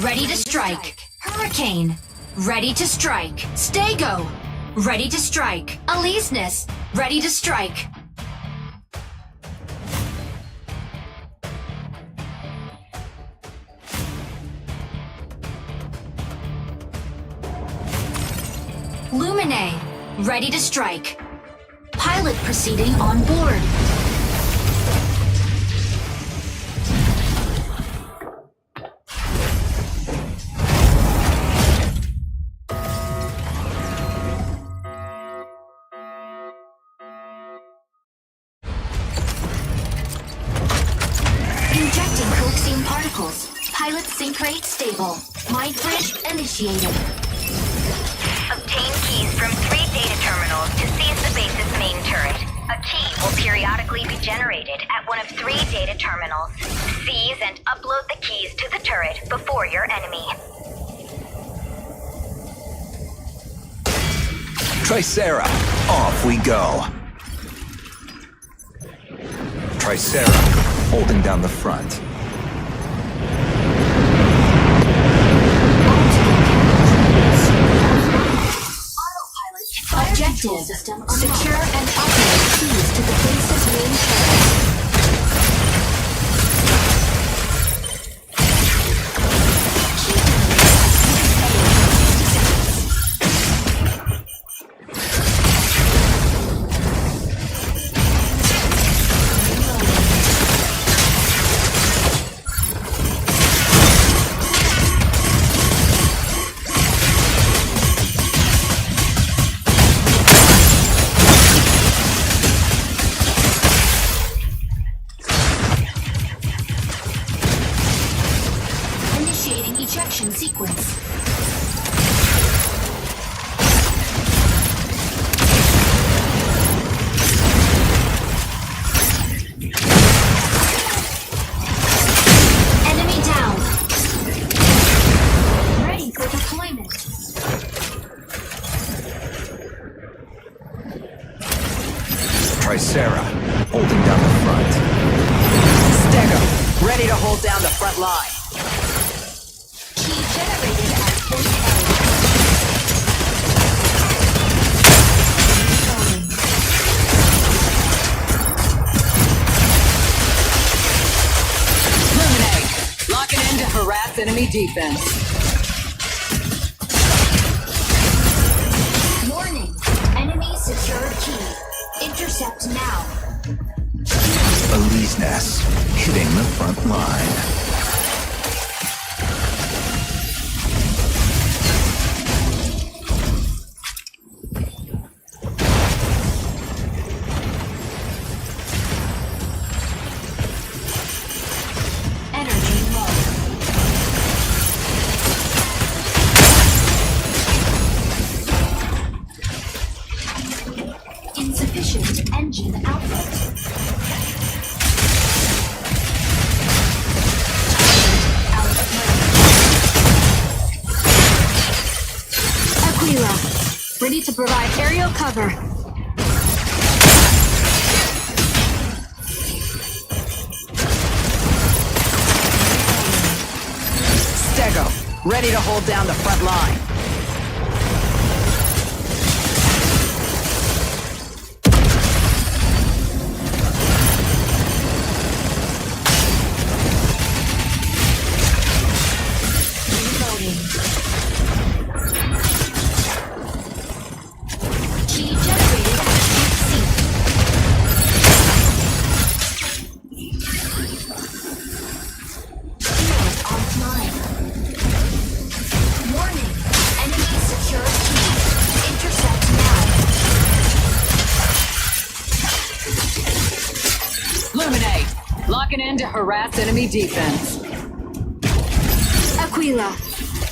Ready to strike. Hurricane. Ready to strike. Stego. Ready to strike. Aleseness. Ready to strike. Lumine. Ready to strike. Pilot proceeding on board. Injecting coaxium particles. Pilot sync rate stable. Mind bridge initiated. Obtain keys from 3 data terminals to seize the base's main turret. A key will periodically be generated at one of 3 data terminals. Seize and upload the keys to the turret before your enemy. Tricera, off we go. Tricera, holding down the front. Objective system secure and upload keys to the base's main turret. Ejection sequence. Enemy down. Ready for deployment. Tricera, holding down the front. Stego, ready to hold down the front line. Generated at point A. Illuminate, lock it in to harass enemy defense. Warning, enemy secured key. Intercept now. Aleseness, hitting the front line. Insufficient engine output. Out of range. Aquila, ready to provide aerial cover. Stego, ready to hold down the front line. Locking in to harass enemy defense. Aquila,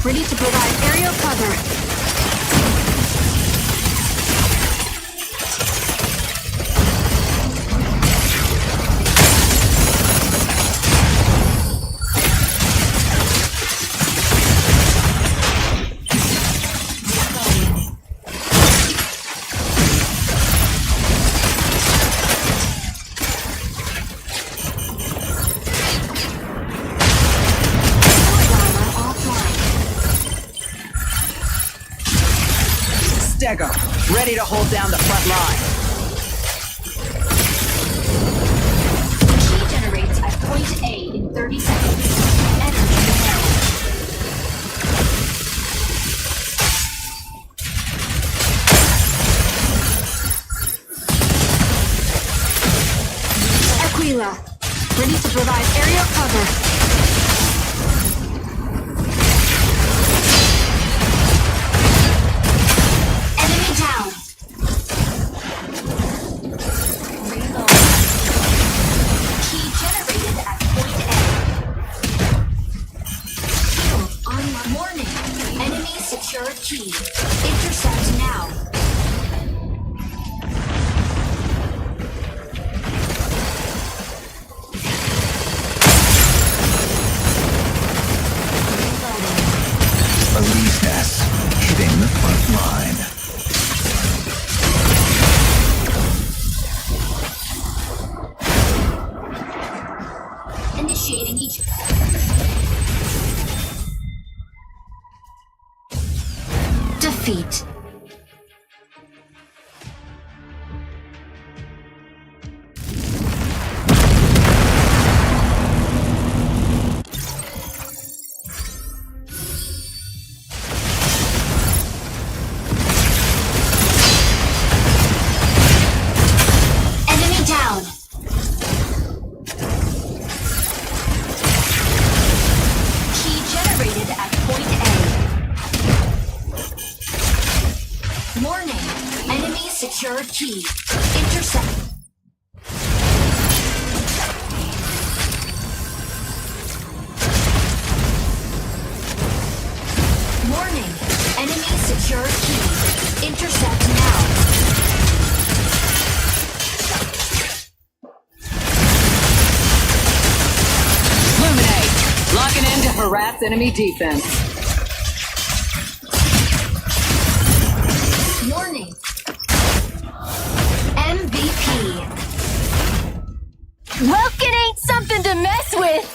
ready to provide aerial cover. Offline. Stego, ready to hold down the front line. Key generates at point A in 30 seconds. Energy low. Aquila, ready to provide area cover. Enemy down. Reload. Key generated at point A. Shield on warning. Enemy secure key. Intercept now. Elise nest. Hitting the front line. Initiating each. Defeat. Enemy down. Key generated at point A. Warning. Enemy secure key. Intercept. Warning. Enemy secure key. Intercept now. Illuminate, locking in to harass enemy defense. Warning. MVP. Welkin ain't something to mess with!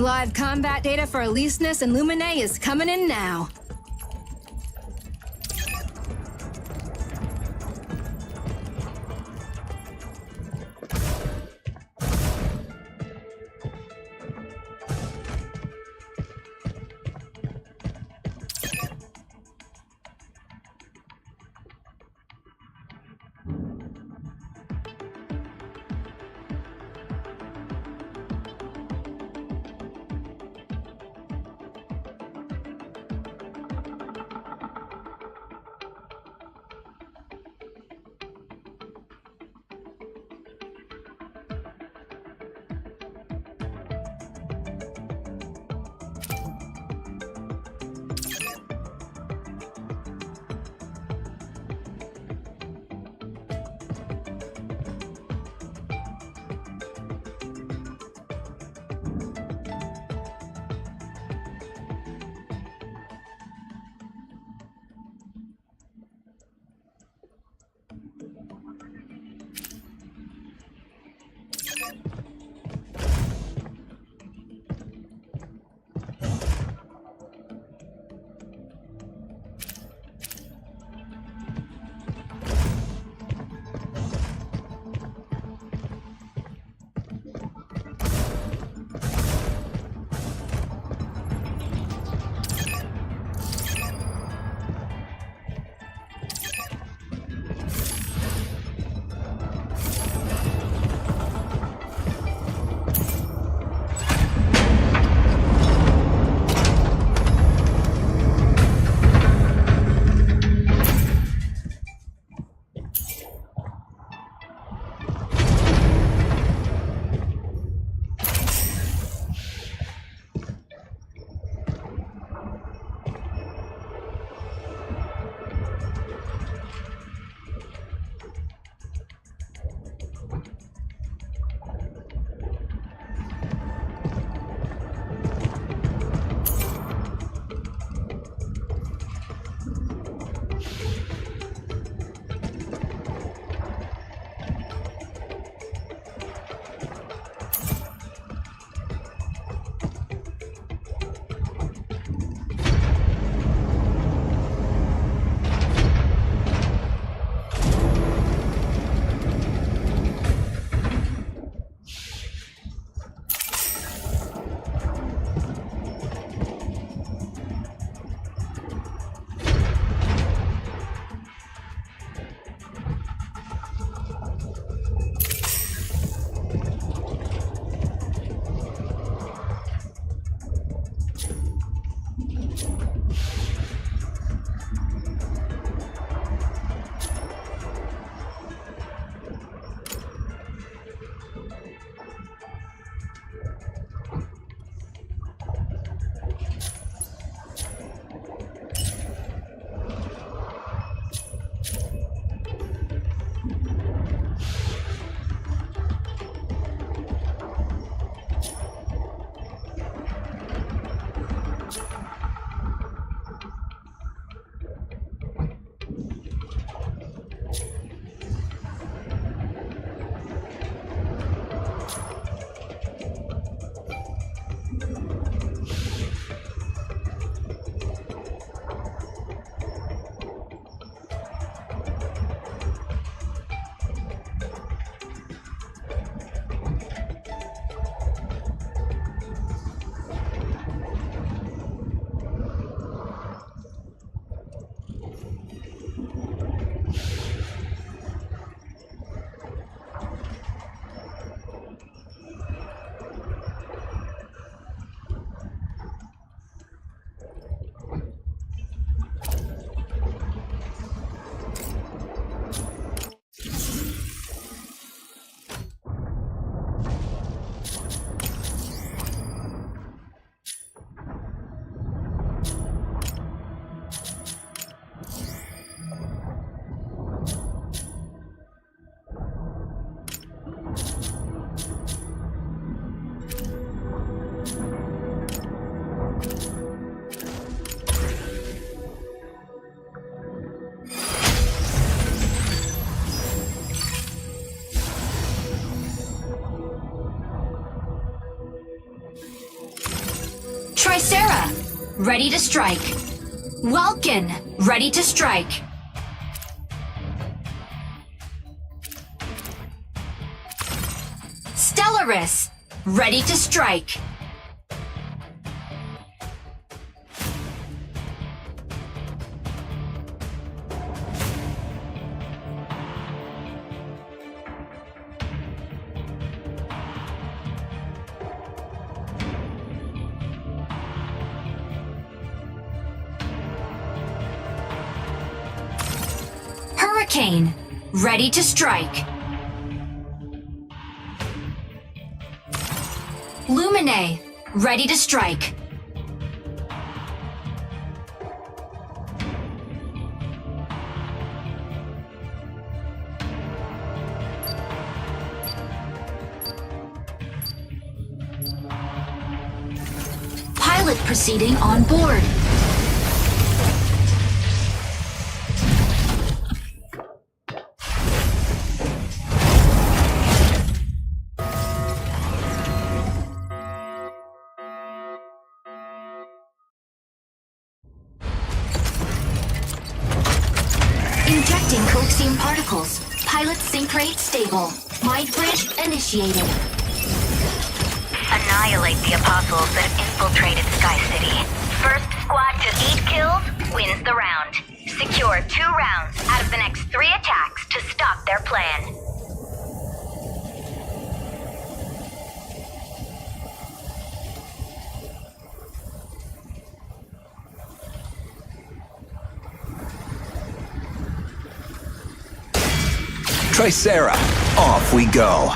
Live combat data for Aleseness and Lumine is coming in now. Tricera, ready to strike. Welkin, ready to strike. Stellaris, ready to strike. Hurricane, ready to strike. Lumine, ready to strike. Pilot proceeding on board. Injecting coaxium particles. Pilot sync rate stable. Mind bridge initiated. Annihilate the apostles that have infiltrated Sky City. First squad to 8 kills wins the round. Secure 2 rounds out of the next 3 attacks to stop their plan. Tricera, off we go.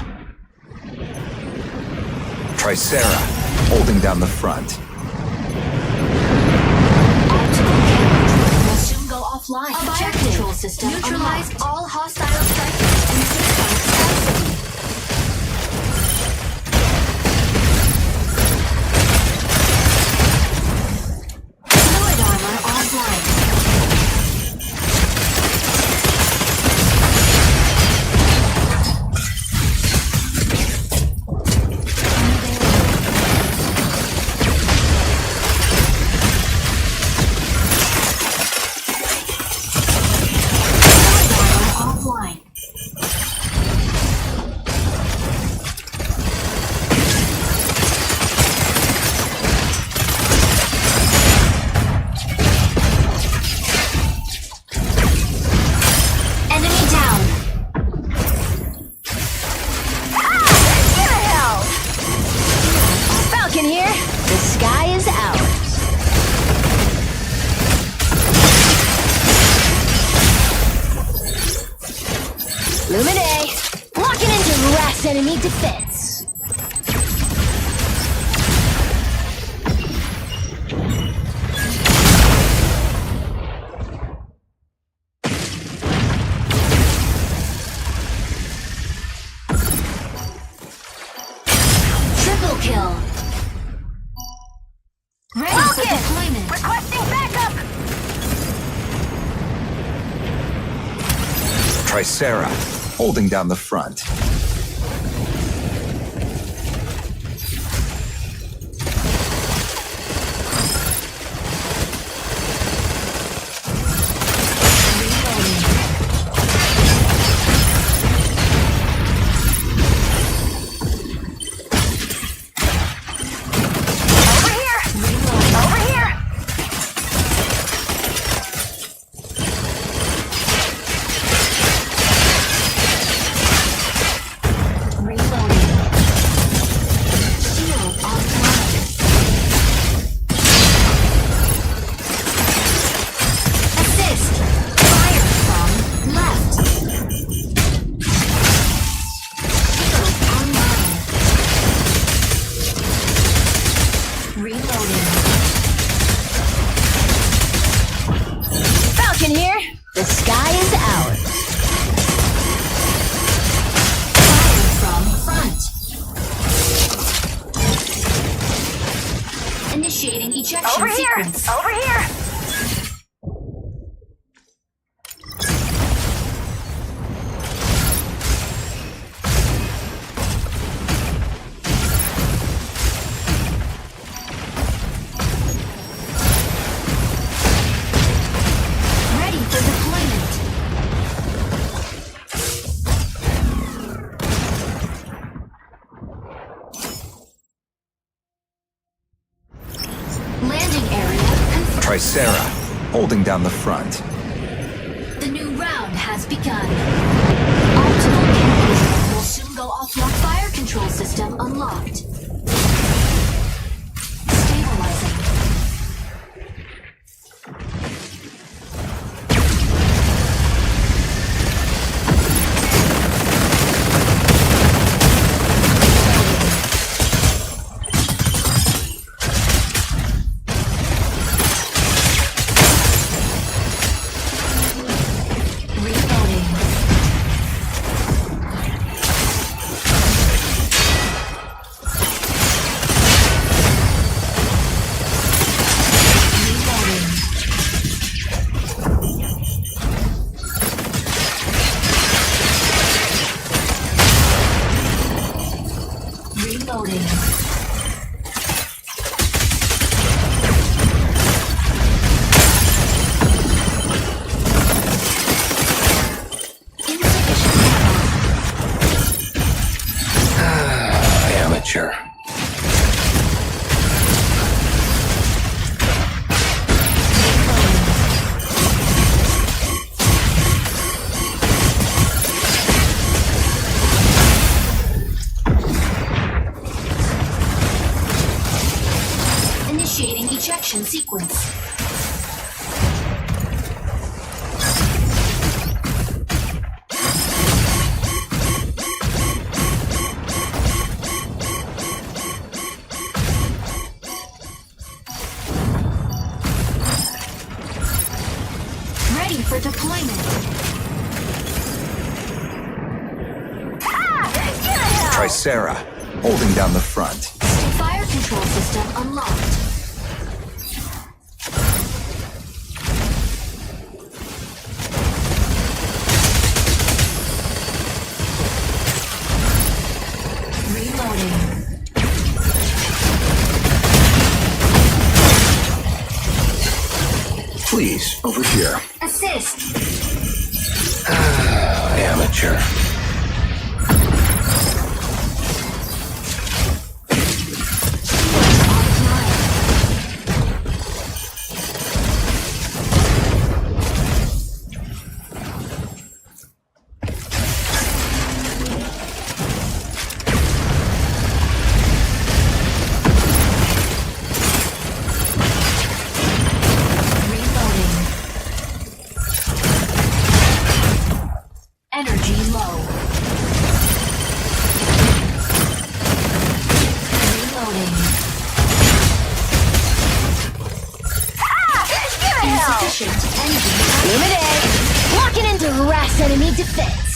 Tricera, holding down the front. Will soon go offline. Fire control system neutralize all hostile strikers and safeguard Sky City. Fluid armor offline. Offline. Enemy down. Falcon here. The sky is ours. Lumine, locking into harass enemy defense. Triple kill. Ready for deployment. Requesting backup. Tricera, holding down the front. Over here. Reloading. Shield offline. Assist. Fire from left. Shield online. Reloading. Falcon here. The sky is ours. Fire from front. Initiating ejection sequence. Over here. Try Sarah, holding down the front. The new round has begun. Optimal cannons will soon go offline. Fire control system unlocked. Stabilizing. Reloading. Amateur. Initiating ejection sequence. Ready for deployment. Try Sarah, holding down the front. Fire control system unlocked. Reloading. Please, over here. Assist. Amateur. Energy low. Reloading. Insufficient energy. Illuminate! Locking into harass enemy defense.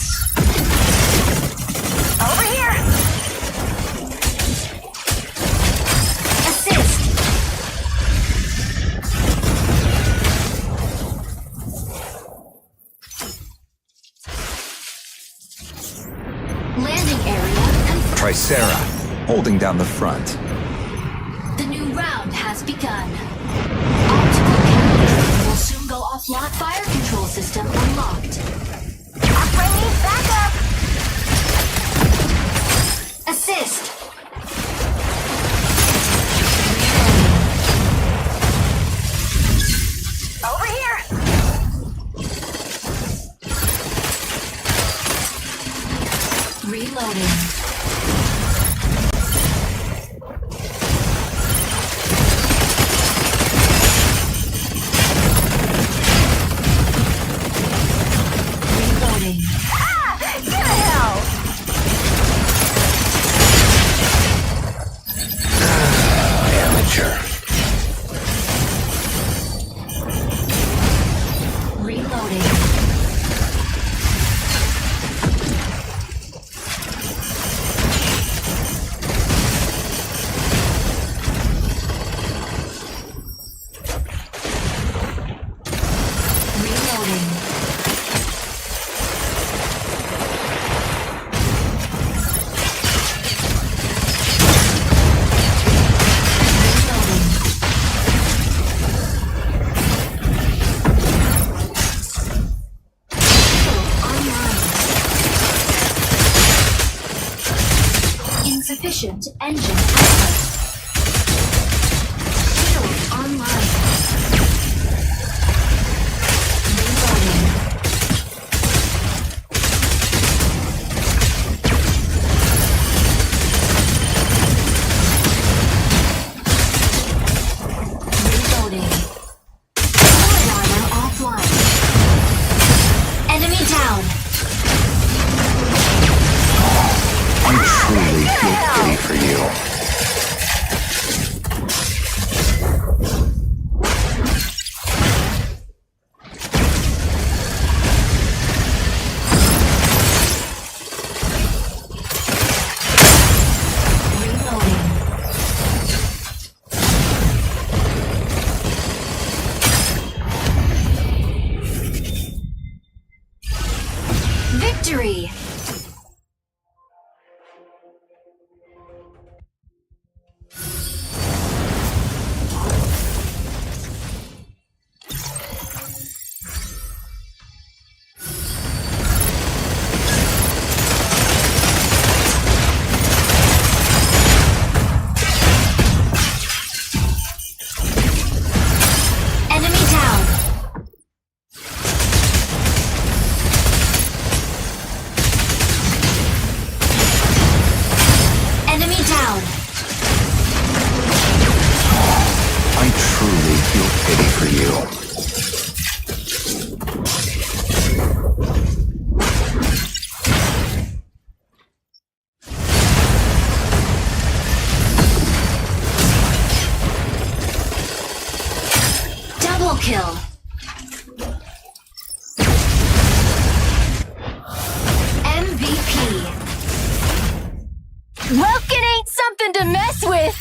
Over here! Assist. Landing area confirmed. Try Sarah, holding down the front. The new round has begun. Optical cannons will soon go offline. Fire control system unlocked. Our friend needs backup! Assist. Over here! Reloading. Reloading. Get the hell! Amateur. Reloading. Reloading. Reloading. Online. Insufficient engine output. Shield online. Victory! Enemy down! Enemy down! I truly feel pity for you. Double kill! MVP! Welkin ain't something to mess with!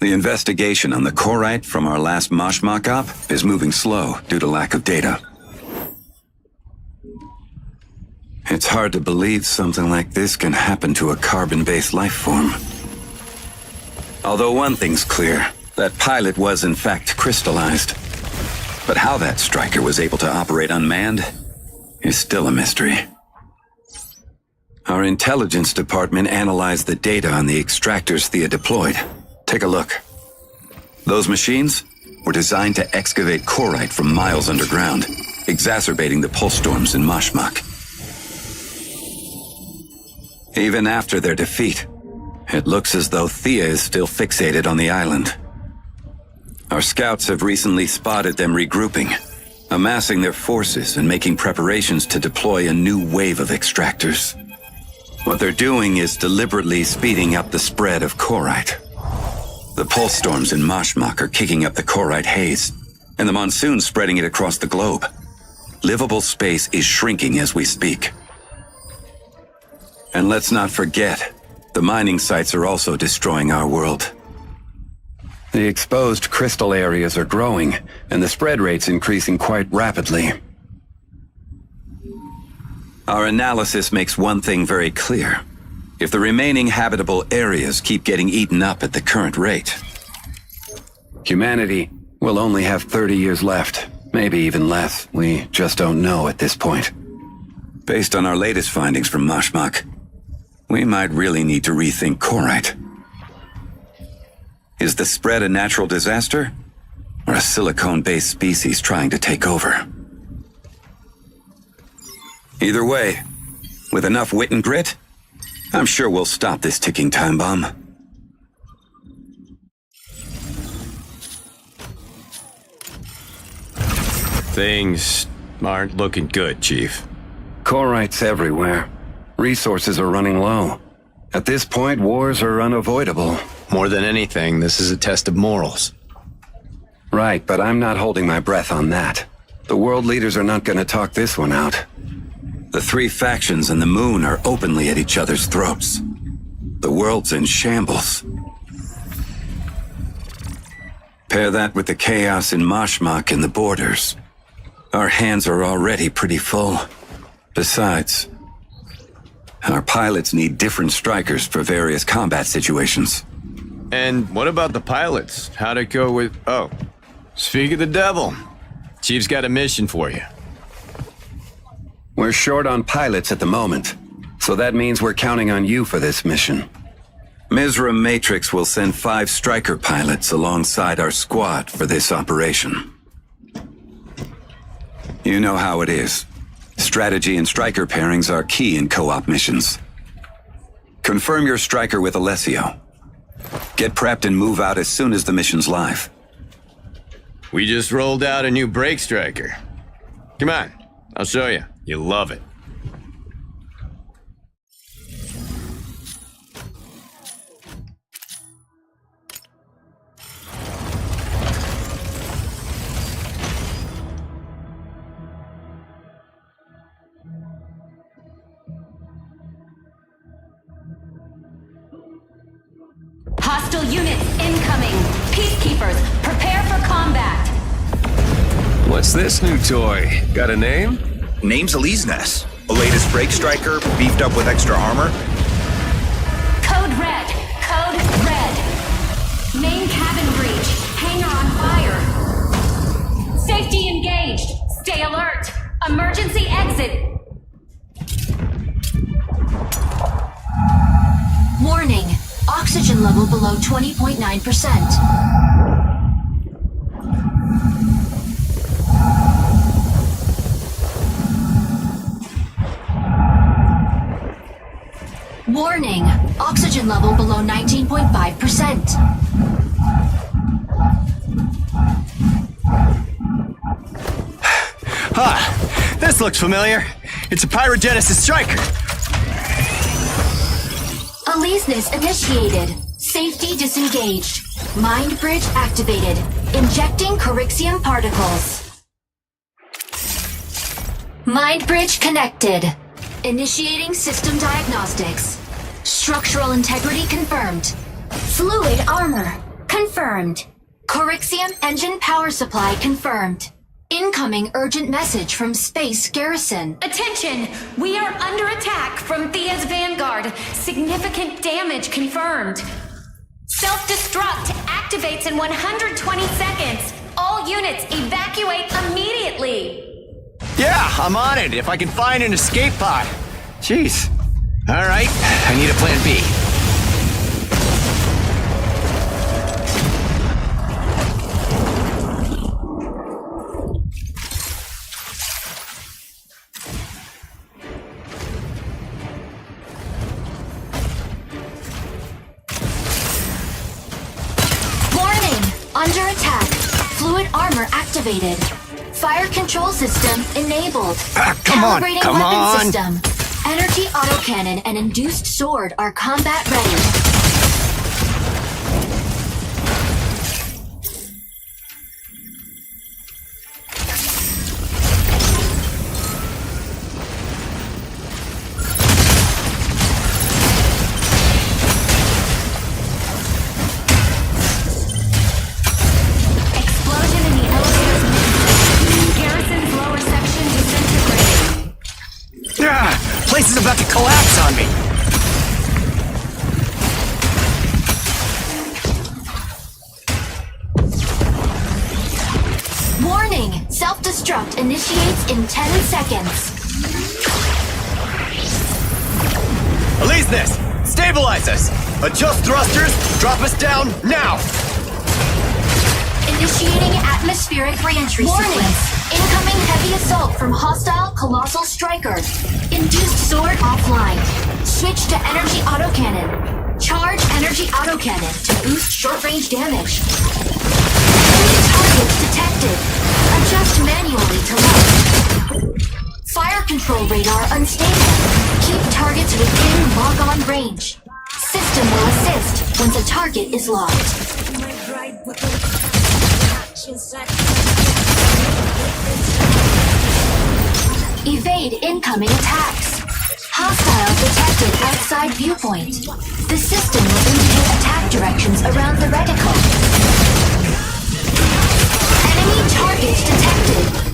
The investigation on the Korite from our last Moshmok op is moving slow due to lack of data. It's hard to believe something like this can happen to a carbon-based life form. Although one thing's clear, that pilot was in fact crystallized. But how that striker was able to operate unmanned is still a mystery. Our intelligence department analyzed the data on the extractors Thea deployed. Take a look. Those machines were designed to excavate Korite from miles underground, exacerbating the pulse storms in Moshmok. Even after their defeat, it looks as though Thea is still fixated on the island. Our scouts have recently spotted them regrouping, amassing their forces and making preparations to deploy a new wave of extractors. What they're doing is deliberately speeding up the spread of Korite. The pulse storms in Mashmak are kicking up the Korite haze, and the monsoon's spreading it across the globe. Livable space is shrinking as we speak. And let's not forget, the mining sites are also destroying our world. The exposed crystal areas are growing, and the spread rate's increasing quite rapidly. Our analysis makes one thing very clear. If the remaining habitable areas keep getting eaten up at the current rate, humanity will only have 30 years left, maybe even less. We just don't know at this point. Based on our latest findings from Mashmak, we might really need to rethink Korite. Is the spread a natural disaster, or a silicone-based species trying to take over? Either way, with enough wit and grit, I'm sure we'll stop this ticking time bomb. Things aren't looking good, Chief. Korite's everywhere. Resources are running low. At this point, wars are unavoidable. More than anything, this is a test of morals. Right, but I'm not holding my breath on that. The world leaders are not going to talk this one out. The three factions and the moon are openly at each other's throats. The world's in shambles. Pair that with the chaos in Mashmak and the borders. Our hands are already pretty full. Besides, our pilots need different strikers for various combat situations. And what about the pilots? How'd it go with... Oh, speak of the devil. Chief's got a mission for you. We're short on pilots at the moment, so that means we're counting on you for this mission. Mizra Matrix will send 5 striker pilots alongside our squad for this operation. You know how it is. Strategy and striker pairings are key in co-op missions. Confirm your striker with Alessio. Get prepped and move out as soon as the mission's live. We just rolled out a new brake striker. Come on, I'll show you. You'll love it. Hostile units incoming. Peacekeepers, prepare for combat. What's this new toy? Got a name? Name's Eliznes. The latest brake striker, beefed up with extra armor. Code red. Code red. Main cabin breach. Hangar on fire. Safety engaged. Stay alert. Emergency exit. Warning. Oxygen level below 20.9%. Warning. Oxygen level below 19.5%. This looks familiar. It's a pyrogenesis striker. Aleseness initiated. Safety disengaged. Mind bridge activated. Injecting Corixium particles. Mind bridge connected. Initiating system diagnostics. Structural integrity confirmed. Fluid armor confirmed. Corixium engine power supply confirmed. Incoming urgent message from Space Garrison. Attention! We are under attack from Thea's Vanguard. Significant damage confirmed. Self-destruct activates in 120 seconds. All units evacuate immediately. Yeah, I'm on it if I can find an escape pod. Jeez. All right, I need a plan B. Under attack. Fluid armor activated. Fire control system enabled. Come on, Calibrating come weapon on. system. Energy autocannon and induced sword are combat ready. Explosion in the elevator's mid. Garrison's lower section disintegrating. Place is about to collapse on me. Warning! Self-destruct initiates in 10 seconds. Aleseness, stabilize us. Adjust thrusters. Drop us down now. Initiating atmospheric reentry sequence. Incoming heavy assault from hostile colossal striker. Induced sword offline. Switch to energy autocannon. Charge energy autocannon to boost short-range damage. Enemy targets detected. Adjust manually to low. Fire control radar unstable. Keep targets within log-on range. System will assist once a target is locked. Evade incoming attacks. Hostiles detected outside viewpoint. The system will indicate attack directions around the reticle. Enemy targets detected.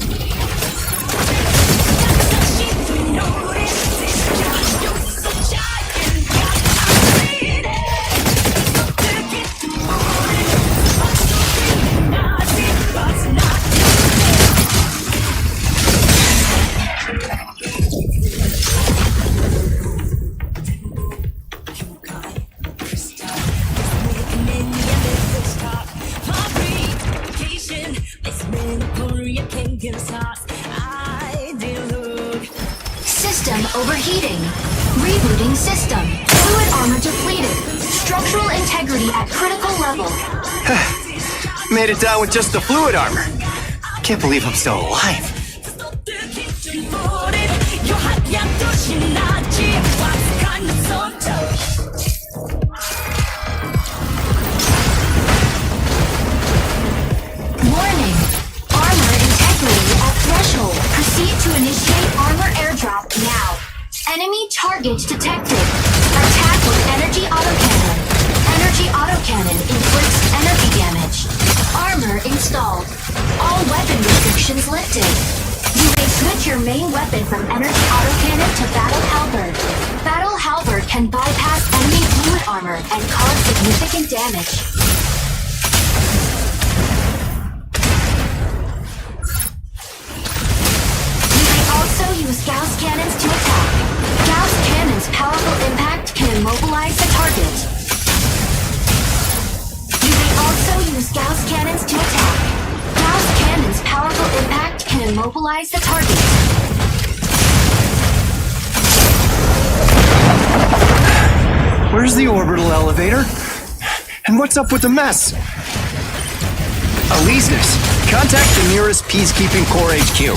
System overheating. Rebooting system. Fluid armor depleted. Structural integrity at critical level. Made it down with just the fluid armor. Can't believe I'm still alive. Warning. Armor integrity at threshold. Proceed to initiate armor airdrop now. Enemy targets detected. Attack with energy autocannon. Energy autocannon inflicts energy damage. Armor installed. All weapon restrictions lifted. You may switch your main weapon from energy autocannon to battle halberd. Battle halberd can bypass enemy fluid armor and cause significant damage. Also use Gauss cannons to attack. Gauss cannons' powerful impact can immobilize the target. You may also use Gauss cannons to attack. Gauss cannons' powerful impact can immobilize the target. Where's the orbital elevator? And what's up with the mess? Aleseness, contact the nearest Peacekeeping Corps HQ.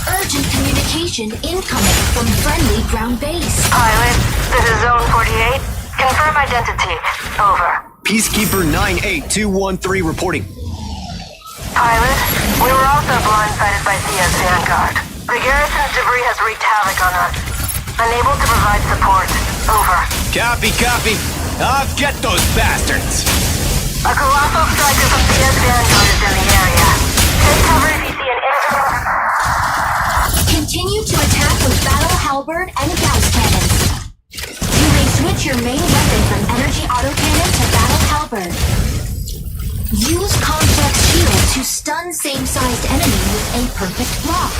Urgent communication incoming from friendly ground base. Pilot, this is Zone 48. Confirm identity. Over. Peacekeeper 98213 reporting. Pilot, we were also blindsided by Thea's Vanguard. The garrison's debris has wreaked havoc on us. Unable to provide support. Over. Copy. I'll get those bastards. A colossal striker from Thea's Vanguard is in the area. Take cover if you see an Continue to attack with battle halberd and Gauss cannons. You may switch your main weapon from energy autocannon to battle halberd. Use complex shield to stun same-sized enemy with a perfect block.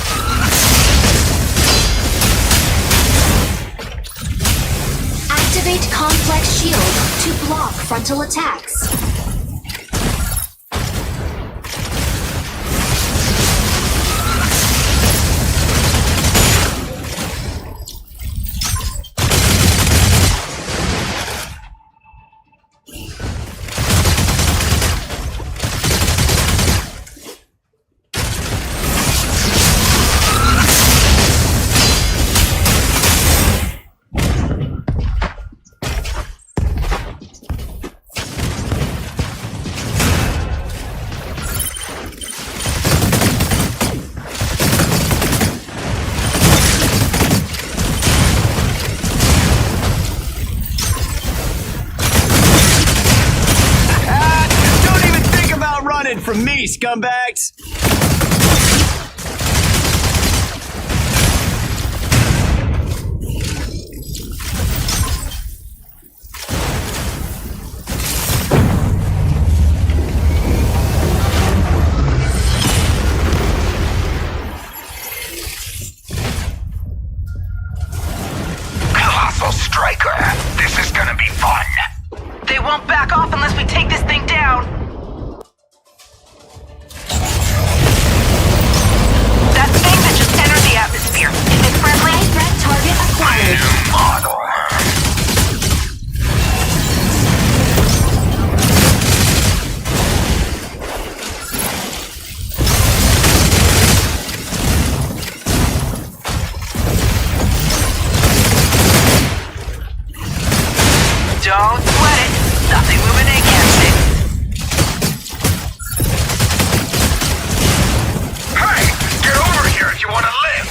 Activate complex shield to block frontal attacks. from me, scumbags! Colossal Striker, this is gonna be fun. They won't back off unless we take this thing down. That thing that just entered the atmosphere. Is it friendly? High threat target acquired. New model. Don't sweat it. Nothing moving against it. Hey, get over here if you want to live.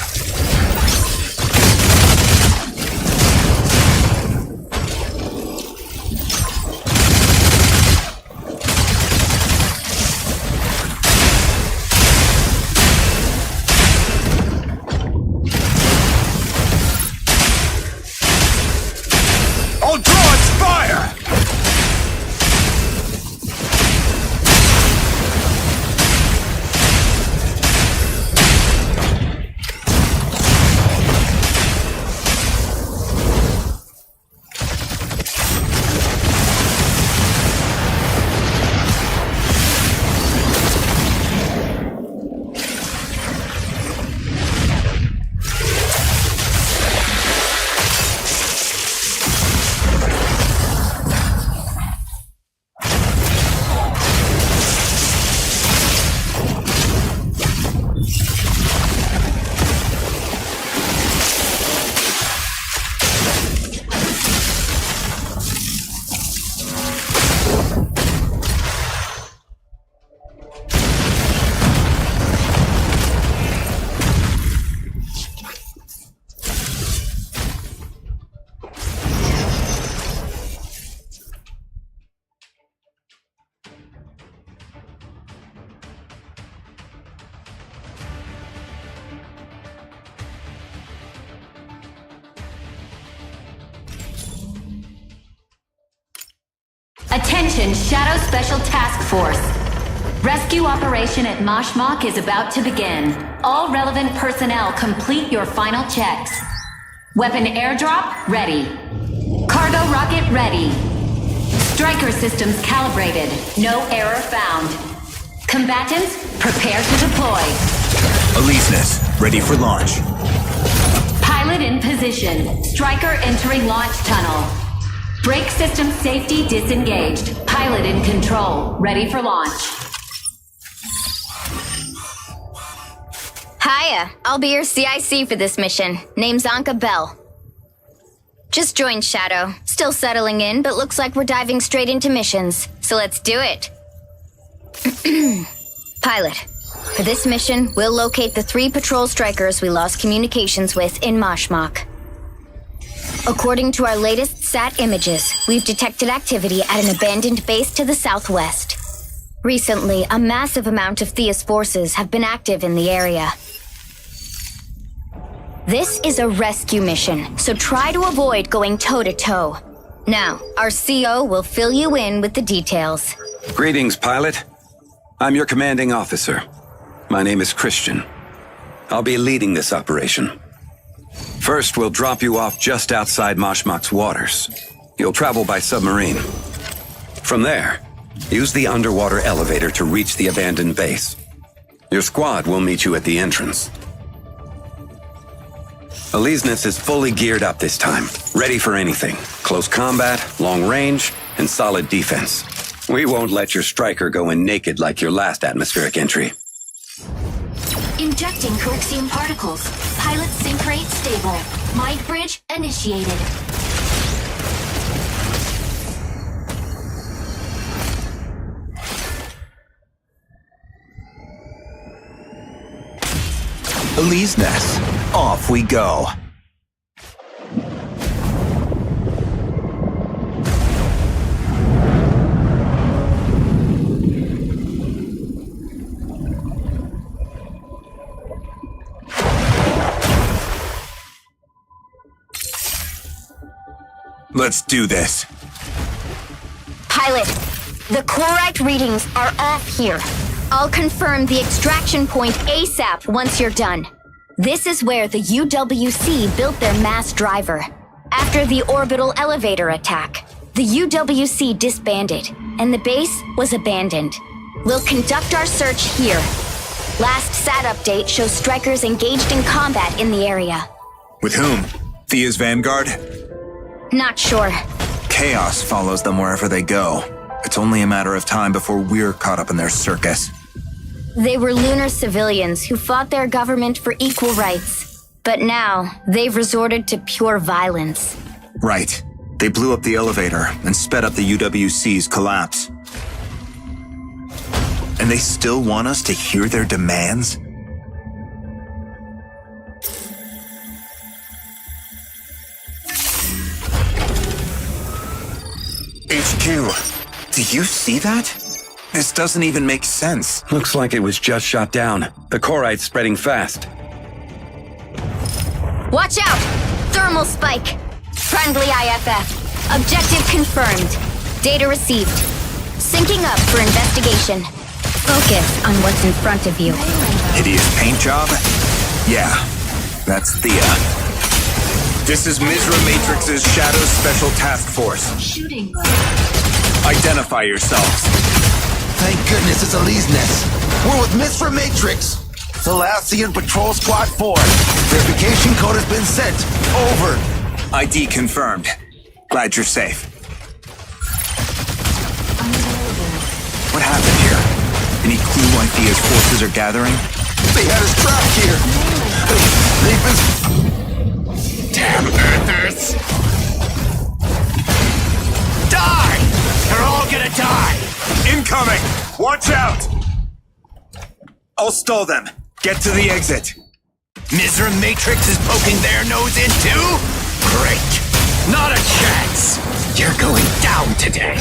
I'll draw its fire! Attention, Shadow Special Task Force. Rescue operation at Moshmok is about to begin. All relevant personnel complete your final checks. Weapon airdrop ready. Cargo rocket ready. Striker systems calibrated. No error found. Combatants, prepare to deploy. Aleseness, ready for launch. Pilot in position. Striker entering launch tunnel. Brake system safety disengaged. Pilot in control. Ready for launch. Hiya, I'll be your CIC for this mission. Name's Anka Bell. Just joined Shadow. Still settling in, but looks like we're diving straight into missions. So let's do it. Pilot, for this mission, we'll locate the 3 patrol strikers we lost communications with in Moshmok. According to our latest SAT images, we've detected activity at an abandoned base to the southwest. Recently, a massive amount of Thea's forces have been active in the area. This is a rescue mission, so try to avoid going toe-to-toe. Now, our CO will fill you in with the details. Greetings, pilot. I'm your commanding officer. My name is Christian. I'll be leading this operation. First, we'll drop you off just outside Moshmok's waters. You'll travel by submarine. From there, use the underwater elevator to reach the abandoned base. Your squad will meet you at the entrance. Aleseness is fully geared up this time, ready for anything. Close combat, long range, and solid defense. We won't let your striker go in naked like your last atmospheric entry. Injecting coaxium particles. Pilot sync rate stable. Mind bridge initiated. Aleseness, off we go. Let's do this. Pilot, the Corite readings are off here. I'll confirm the extraction point ASAP once you're done. This is where the UWC built their mass driver. After the orbital elevator attack, the UWC disbanded, and the base was abandoned. We'll conduct our search here. Last SAT update shows strikers engaged in combat in the area. With whom? Thea's vanguard? Not sure. Chaos follows them wherever they go. It's only a matter of time before we're caught up in their circus. They were lunar civilians who fought their government for equal rights. But now, they've resorted to pure violence. Right. They blew up the elevator and sped up the UWC's collapse. And they still want us to hear their demands? HQ, do you see that? This doesn't even make sense. Looks like it was just shot down. The Corite's spreading fast. Watch out! Thermal spike! Friendly IFF. Objective confirmed. Data received. Syncing up for investigation. Focus on what's in front of you. Hideous paint job? Yeah, that's Thea. This is Mizra Matrix's Shadow Special Task Force. Shooting. Identify yourselves. Thank goodness it's Elise. We're with Mizra Matrix. Thalassian Patrol Squad 4. Verification code has been sent. Over. ID confirmed. Glad you're safe. What happened here? Any clue why Thea's forces are gathering? They had us trapped here. They've been... Damn Earthers! Die! They're all gonna die! Incoming! Watch out! I'll stall them. Get to the exit. Mizra Matrix is poking their nose in too? Great! Not a chance! You're going down today.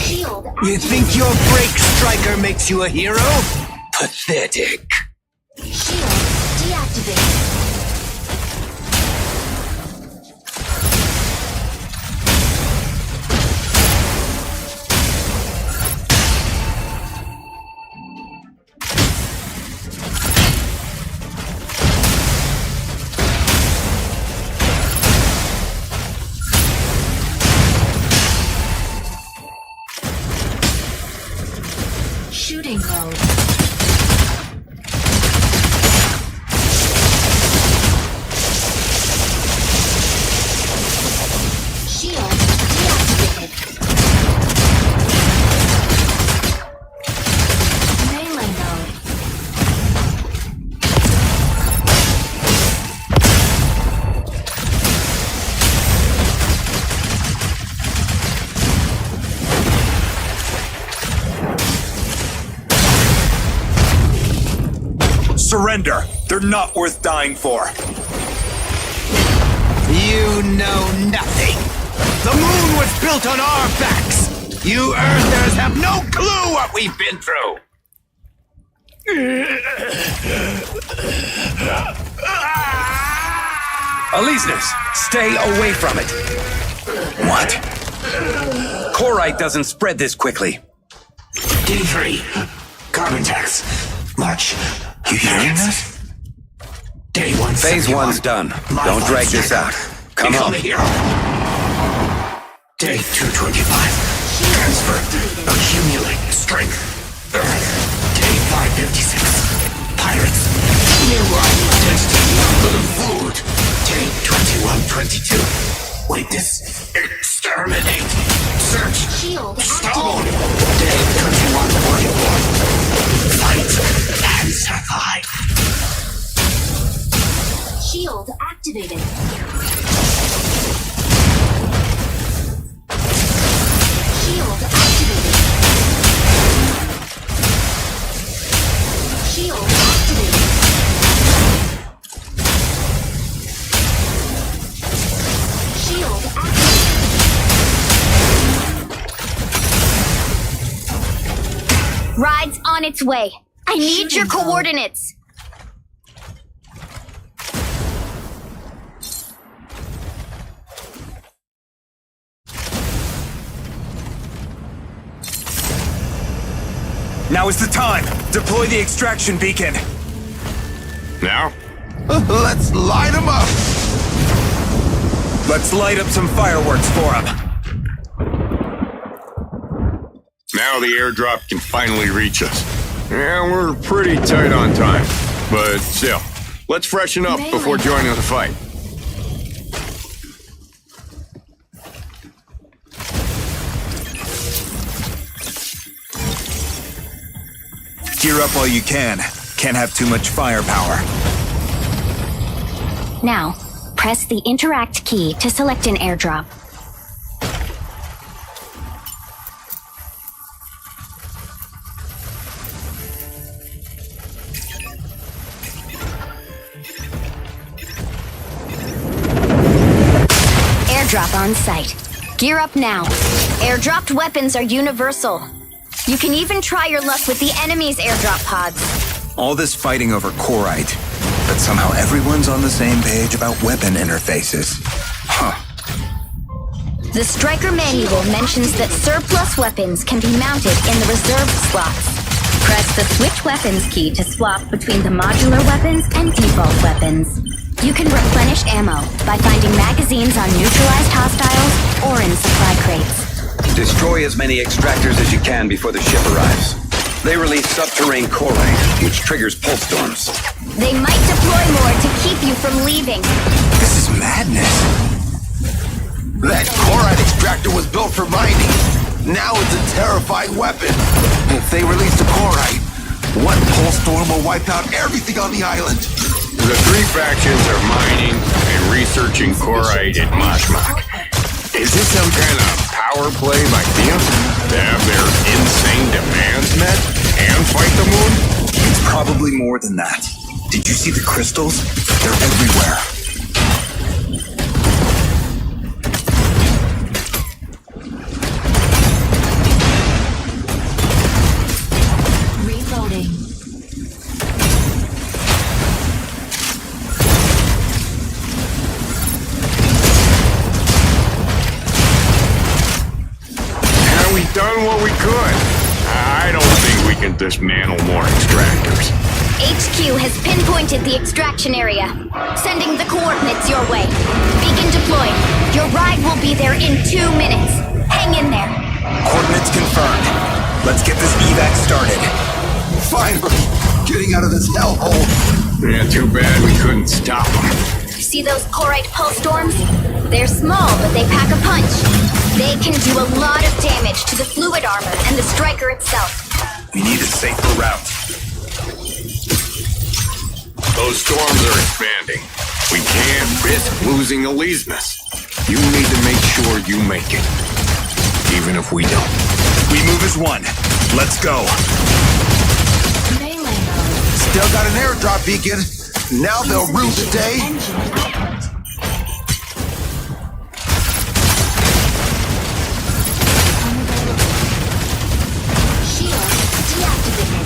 You think your break striker makes you a hero? Pathetic. Shield deactivated. Shooting mode. Shield deactivated. Melee mode. Surrender. They're not worth dying for. You know nothing. The moon was built on our backs. You Earthers have no clue what we've been through. Aleseness, stay away from it. What? Corite doesn't spread this quickly. D3. Carbon tax. Much. You hearing this? Day 1. Phase 1's done. Don't drag this out. Come on. Here. Day 225. Transfer. Accumulate strength. Earth. Day 556. Pirates. New identity. Food. Day 2122. Witness. Exterminate. Search. Shield Stone. activated. Day 2141. Fight and survive. Shield activated. Shield activated. Shield activated. Shield activated. Ride's on its way. I need your coordinates. Now is the time. Deploy the extraction beacon. Now? Let's light him up! Let's light up some fireworks for him. Now the airdrop can finally reach us. Yeah, we're pretty tight on time. But still, let's freshen up before joining the fight. Gear up while you can. Can't have too much firepower. Now, press the Interact key to select an airdrop. Airdrop on site. Gear up now. Airdropped weapons are universal. You can even try your luck with the enemy's airdrop pods. All this fighting over Corite, but somehow everyone's on the same page about weapon interfaces. Huh. The Striker manual mentions that surplus weapons can be mounted in the reserved slots. Press the Switch Weapons key to swap between the modular weapons and default weapons. You can replenish ammo by finding magazines on neutralized hostiles or in supply crates. Destroy as many extractors as you can before the ship arrives. They release subterranean corite, which triggers pulse storms. They might deploy more to keep you from leaving. This is madness. That Corite extractor was built for mining. Now it's a terrifying weapon. If they release the Corite, one pulse storm will wipe out everything on the island. The three factions are mining and researching Corite at Mashmak. Is this some kind of power play by Thea? To have their insane demands met and fight the moon? It's probably more than that. Did you see the crystals? They're everywhere. Reloading. We've done what we could. I don't think we can dismantle more extractors. HQ has pinpointed the extraction area. Sending the coordinates your way. Beacon deployed. Your ride will be there in 2 minutes. Hang in there. Coordinates confirmed. Let's get this evac started. Finally, getting out of this hellhole. Yeah, too bad we couldn't stop them. See those Corite pulse storms? They're small, but they pack a punch. They can do a lot of damage to the fluid armor and the Striker itself. We need a safer route. Those storms are expanding. We can't risk losing Elysius. You need to make sure you make it. Even if we don't. We move as one. Let's go. Melee mode. Still got an airdrop beacon. Now they'll rule the day. Engine output. Shield deactivated.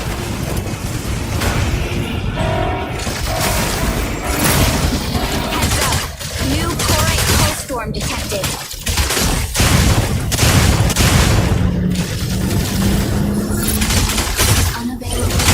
Heads up. New Corite pulse storm detected. Unavailable.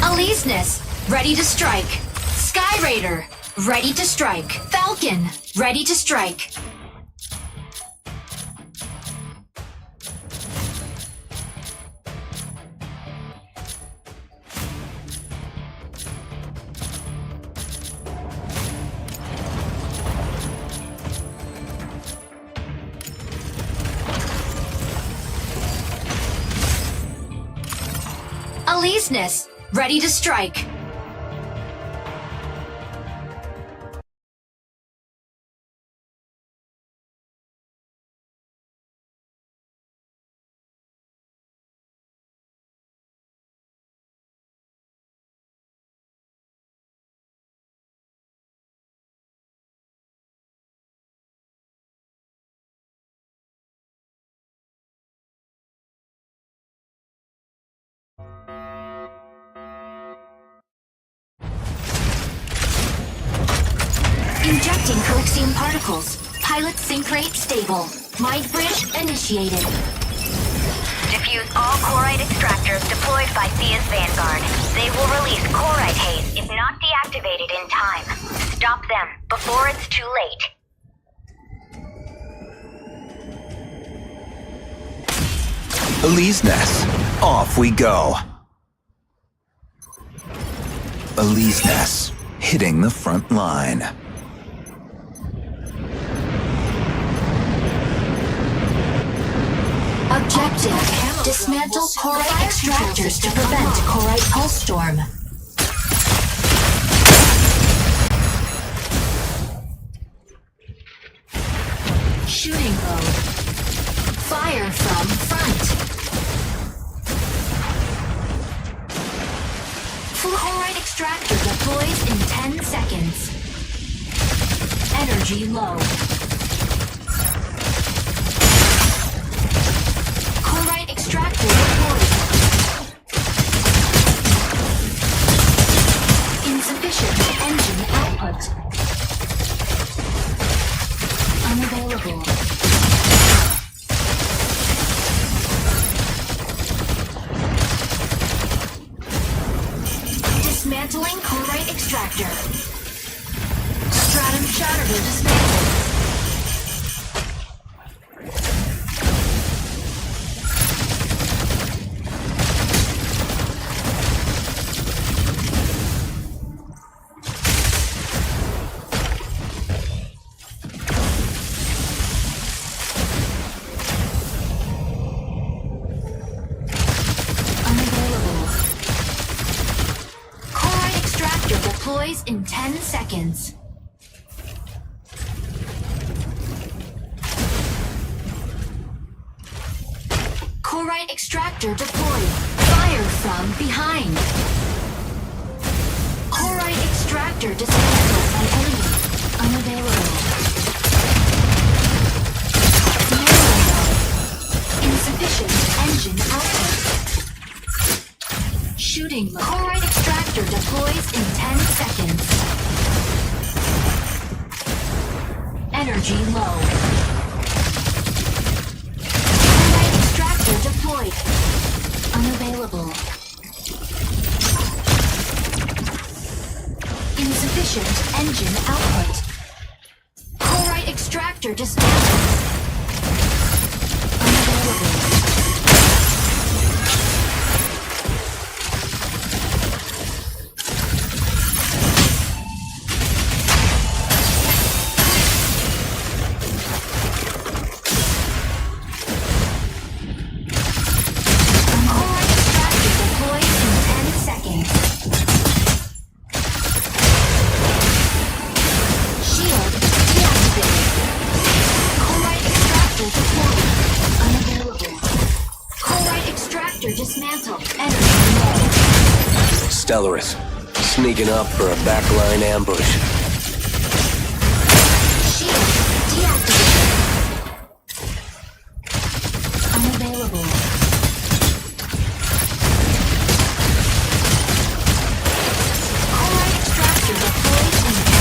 Aleseness, ready to strike. Sky Raider, ready to strike. Falcon, ready to strike. Aleseness, ready to strike. Injecting Colixium particles. Pilot sync rate stable. Mind bridge initiated. Diffuse all Corite extractors deployed by Thea's Vanguard. They will release Corite haze if not deactivated in time. Stop them before it's too late. Aleseness, off we go. Aleseness, hitting the front line. Objective, dismantle Corite extractors to prevent Corite pulse storm. Shooting mode. Fire from front. Full Corite extractor deploys in 10 seconds. Energy low. Corite extractor deployed. Insufficient engine output. Unavailable. Dismantling Corite extractor. Stratum shattered or dismantled. Deploys in 10 seconds. Corite extractor deployed. Fire from behind. Corite extractor dismantled by enemy. Unavailable. Insufficient engine output. Shooting mode. Corite extractor deploys in 10 seconds. Energy low. Corite extractor deployed. Unavailable. Insufficient engine output. Corite extractor dismantled. Unavailable. Corite extractor deployed in 10 seconds. Stellaris, sneaking up for a backline ambush. Shield deactivated. Unavailable. Chloride extractor deployed in 10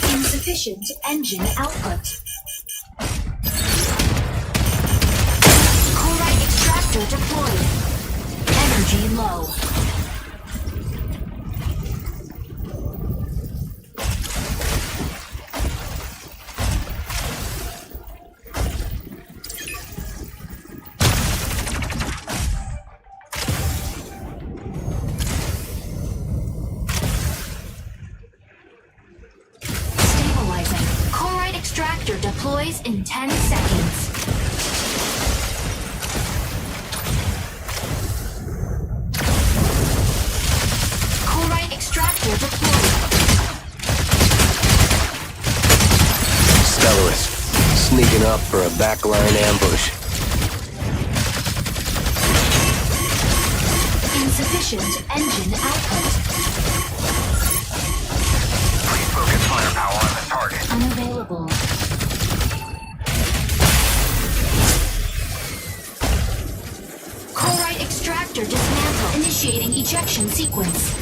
seconds. Insufficient engine output. Chloride extractor deployed. Energy low. Stabilizing. Chloride extractor deploys in 10 seconds. Chloride extractor deployed. Stellaris, sneaking up for a backline ambush. Insufficient engine output. Please focus firepower on the target. Unavailable. Chloride extractor dismantled. Initiating ejection sequence.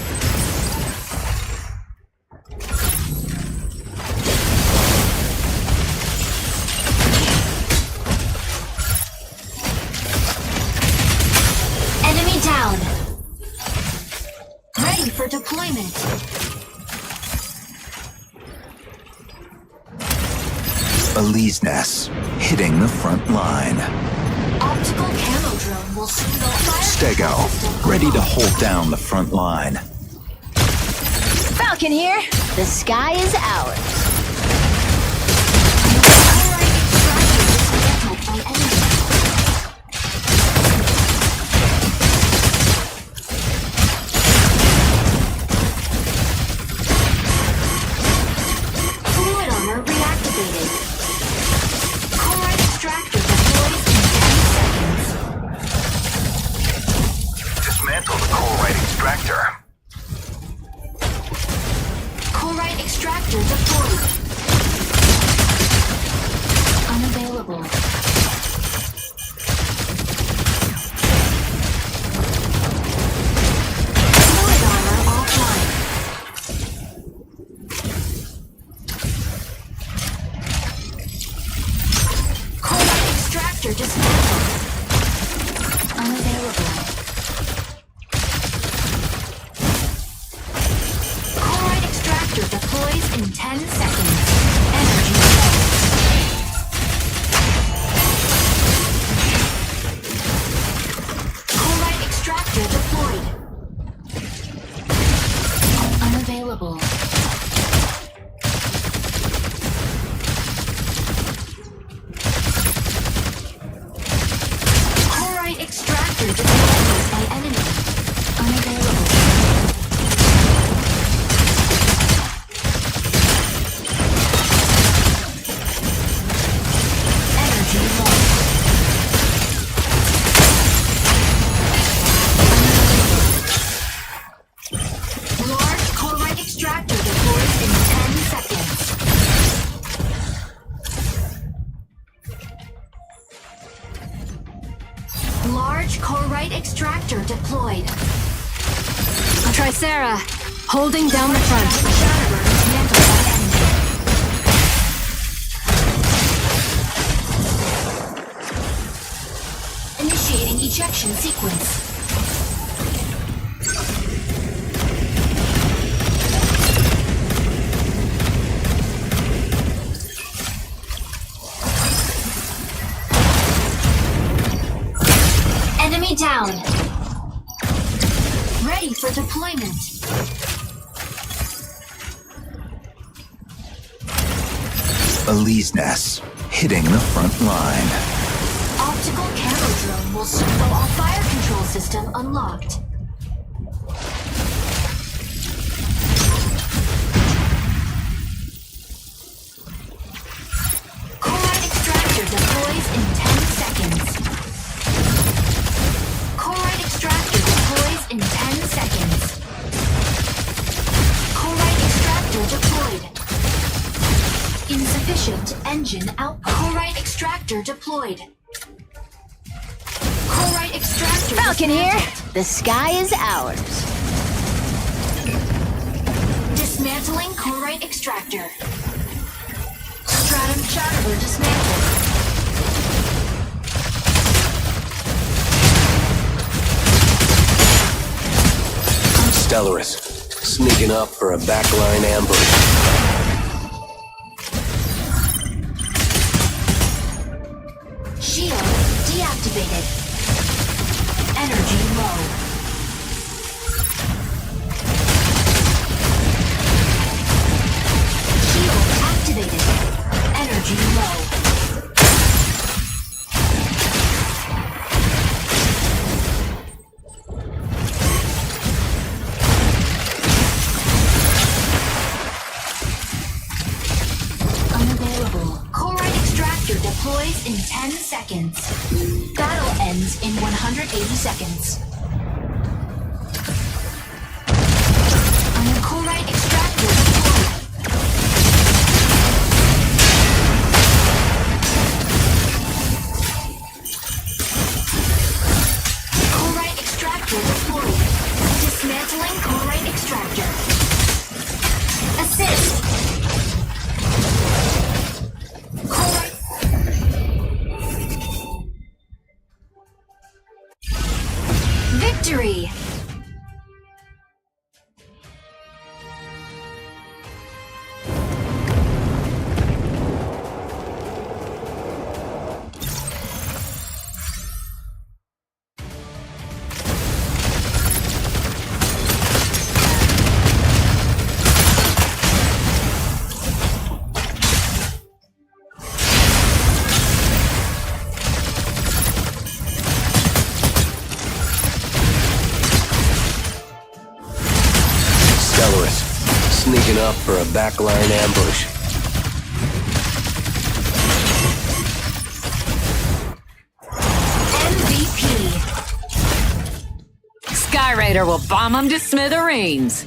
Enemy down. Ready for deployment. Elise Ness, hitting the front line. Optical camo drone will soon go fire. Stego, ready to hold down the front line. Falcon here. The sky is ours. Chloride extractor dismantled by enemy. Fluid armor reactivated. Chloride extractor deploys in 10 seconds. Dismantle the chloride extractor. Chloride extractor deployed. Unavailable. Fluid armor offline. Chloride extractor dismantled. Unavailable. Chloride extractor deploys in 10 seconds. Energy low. Chloride extractor deployed. Unavailable. Chloride extractor dismantled by enemy. Unavailable. Energy low. Large chloride extractor deploys in 10 seconds. Large chloride extractor deployed. Tricera, holding down the front. Shatterer dismantled by enemy. Initiating ejection sequence. Enemy down. Ready for deployment. Elise Ness, hitting the front line. Optical camo drone will soon go all fire control system unlocked. Chloride extractor deploys in 10 seconds. Chloride extractor deploys in 10 Efficient engine output. Corite extractor deployed. Corite extractor Falcon here. dismantled. The sky is ours. Dismantling Corite extractor. Stratum charter dismantled. Stellaris, sneaking up for a backline ambush. Shield deactivated. Energy low. Shield activated. Energy low. Unavailable. Corite extractor deploys in 10 seconds. Battle ends in 180 seconds. Corite extractor deployed. Corite extractor deployed. Dismantling Corite extractor. Assist. Victory! Stellaris, sneaking up for a backline ambush. MVP! Skyraider will bomb them to smithereens.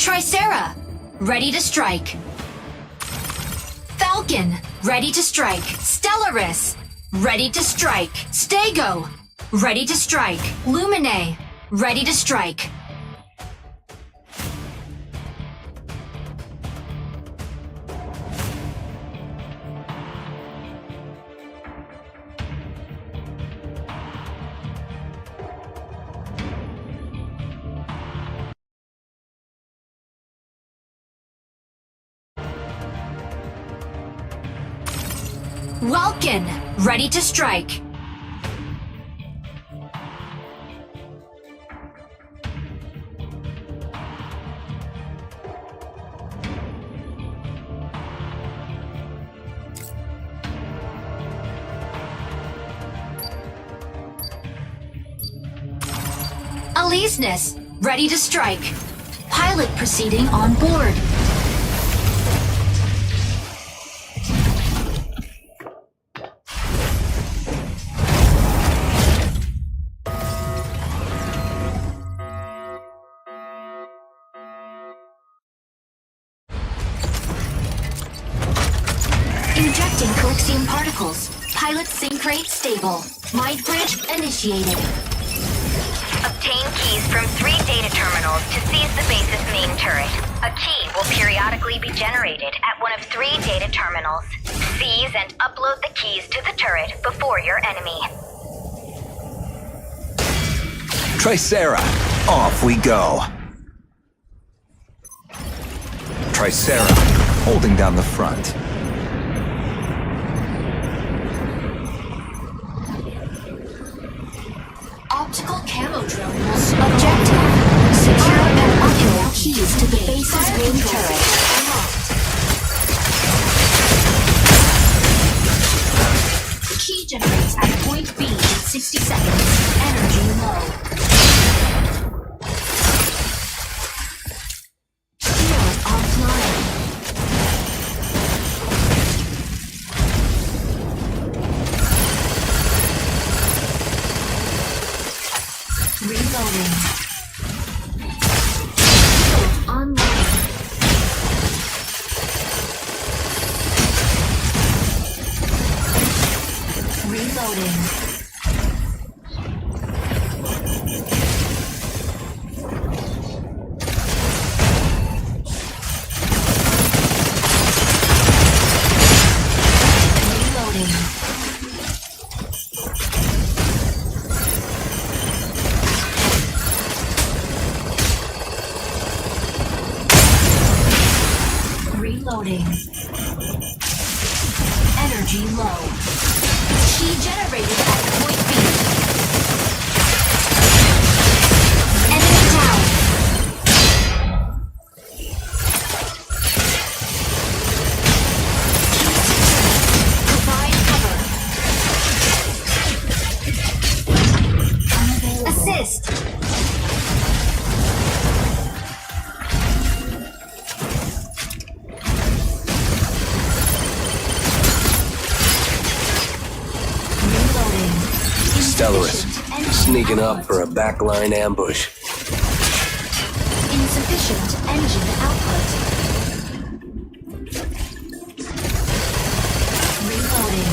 Tricera, ready to strike. Falcon, ready to strike. Stellaris, ready to strike. Stego, ready to strike. Lumine, ready to strike. Welkin, ready to strike. Aleseness, ready to strike. Pilot proceeding on board. Injecting Coaxium particles. Pilot sync rate stable. Mind bridge initiated. Obtain keys from 3 data terminals to seize the base's main turret. A key will periodically be generated at one of 3 data terminals. Seize and upload the keys to the turret before your enemy. Tricera, off we go. Tricera, holding down the front. Optical camo drone will objective. Secure and upload keys to the base's main turret. Key generates at point B in 60 seconds. Energy low. Shield offline. Reloading. Shield online. Reloading. Reloading. Reloading. Energy low. Key generated at point B. Enemy down. Provide cover. Assist. Stellaris, sneaking up for a backline ambush. Insufficient engine output. Reloading.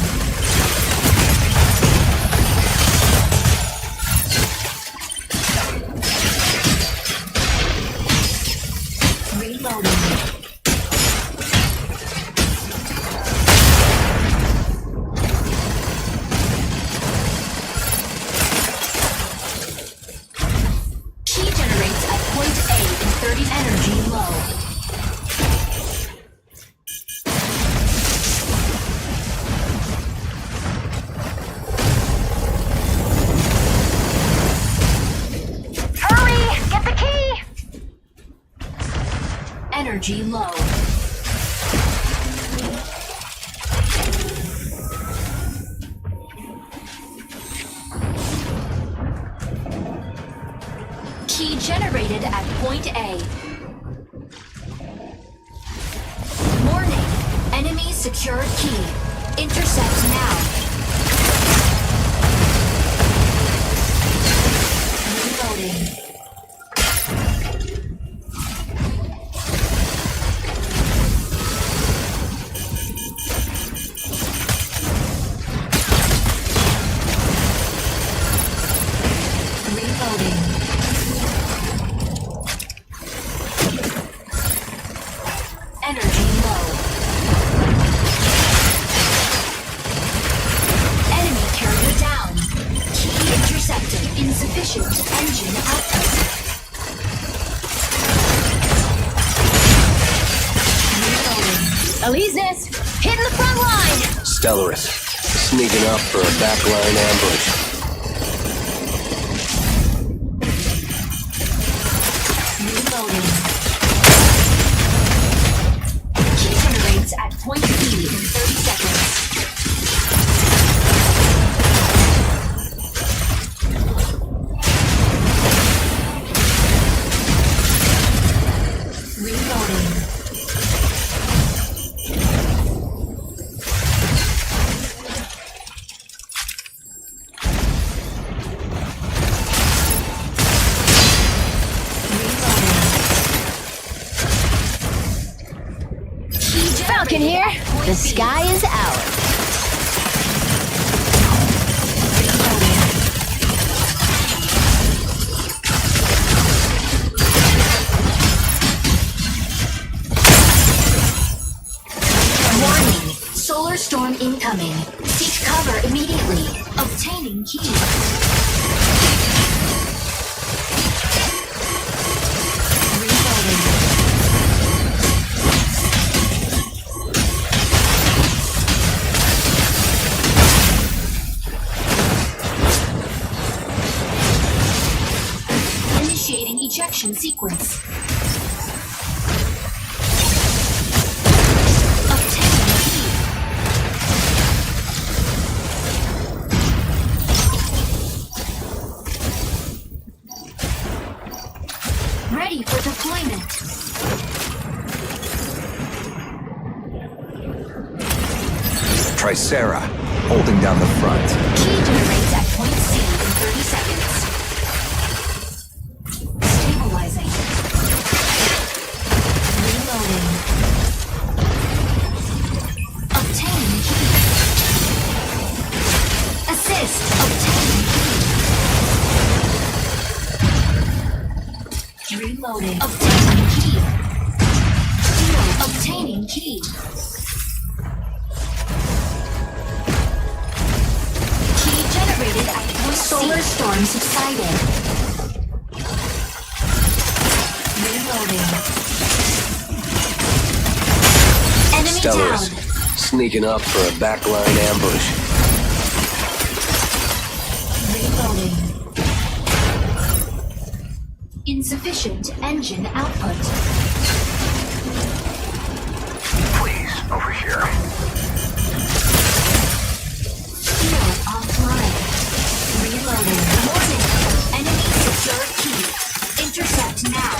Reloading. Key generates at point A in 30 energy low. Hurry! Get the key! Energy low. Key generated at point A. Warning. Enemy secured key. Intercept now. Reloading. Insufficient engine output. Alesis, hitting the front line! Stellaris, sneaking up for a backline ambush. Reloading. Key generates at point B in 30 seconds. Reloading. Falcon here. The sky is ours. Warning. Solar storm incoming. Seek cover immediately. Obtaining key. Reloading. Initiating ejection sequence. Obtaining key. Ready for deployment. Tricera, holding down the front. Key generates at point C in 30 seconds. Stabilizing. Reloading. Obtaining key. Assist. Obtaining key. Reloading. Obtaining key. Deal. Obtaining key. Key generated at point Solar storm subsided. Reloading. Enemy Stellaris, down. sneaking up for a backline ambush. Reloading. Insufficient engine output. Please, over here. Shield offline. Reloading. Warning. Enemy secured key. Intercept now.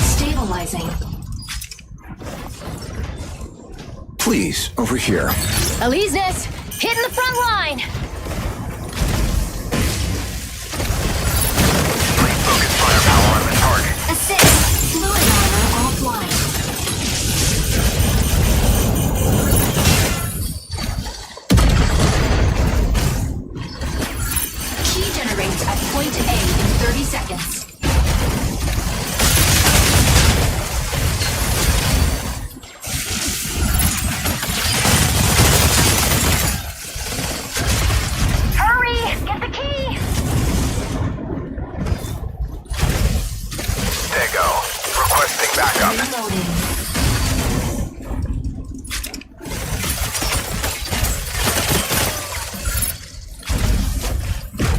Stabilizing. Please, over here. Alesis, hitting the front line! Please focus firepower on the target. Assist. Fluid armor offline. Key generates at point A in 30 seconds. Hurry! Get the key! Stego, requesting backup. Reloading.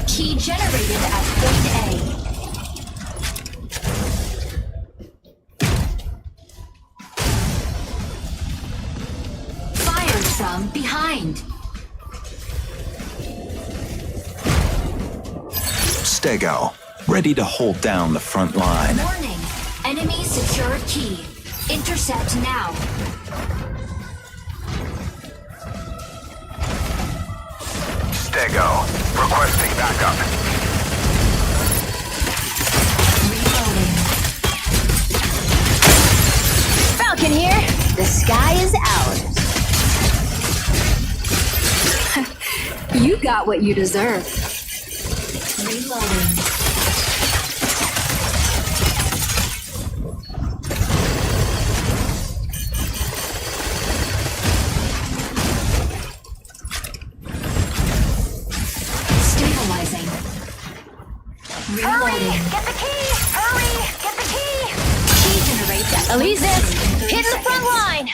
Key generated at point A. Fired from behind. Stego, ready to hold down the front line. Warning. Enemy secured key. Intercept now. Stego, requesting backup. Reloading. Falcon here. The sky is ours. You got what you deserve. Reloading. Reloading. Get the key! Hurry! Get the key! Key generates at Elysis, 30 hit the front seconds. line!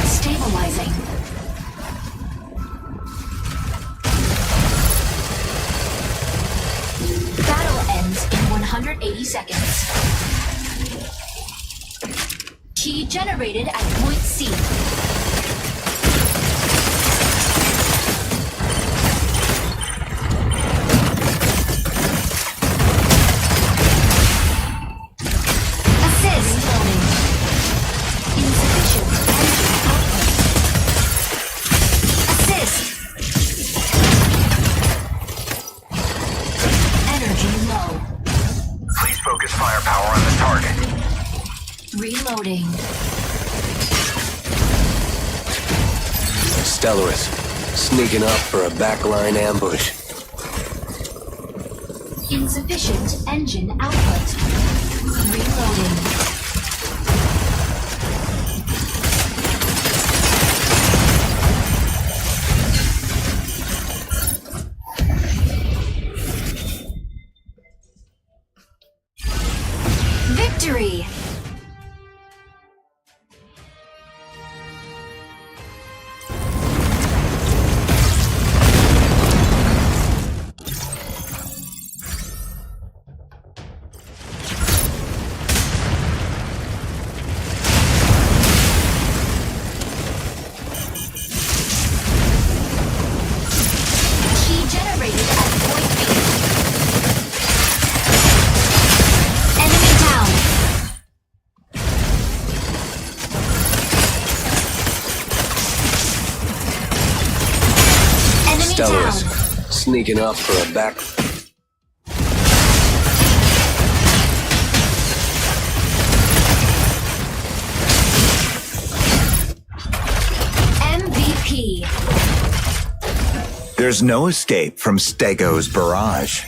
Stabilizing. Battle ends in 180 seconds. Key generated at point C. Assist. Insufficient engine output. Assist. Energy low. Please focus firepower on the target. Reloading. Stellaris, sneaking up for a backline ambush. Insufficient engine output. Reloading. Victory! Key generated at point B. Enemy down. Enemy Stellaris, down. sneaking up for a back. MVP. There's no escape from Stego's barrage.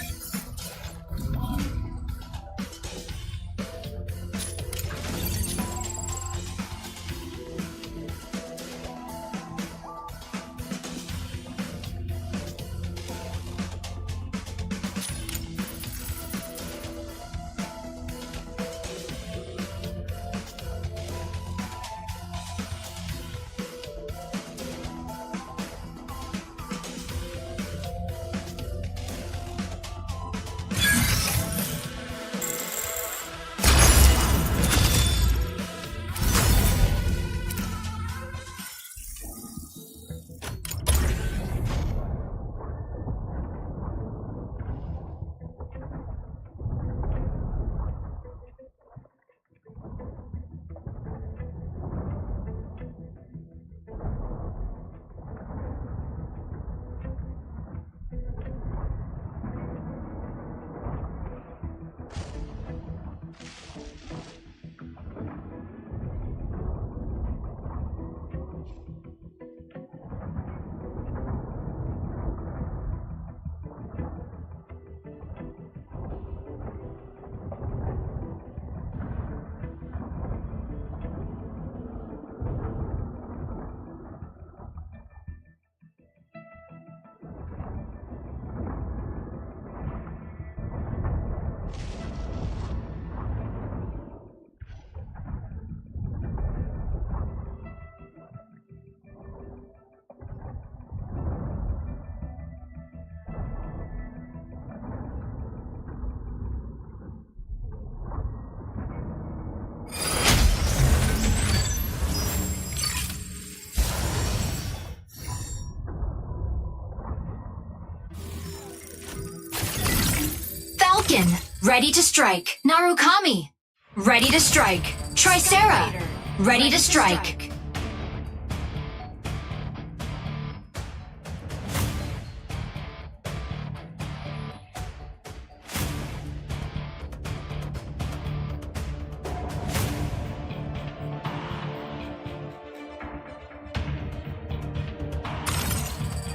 Falcon, ready to strike. Narukami, ready to strike. Tricera, ready to strike.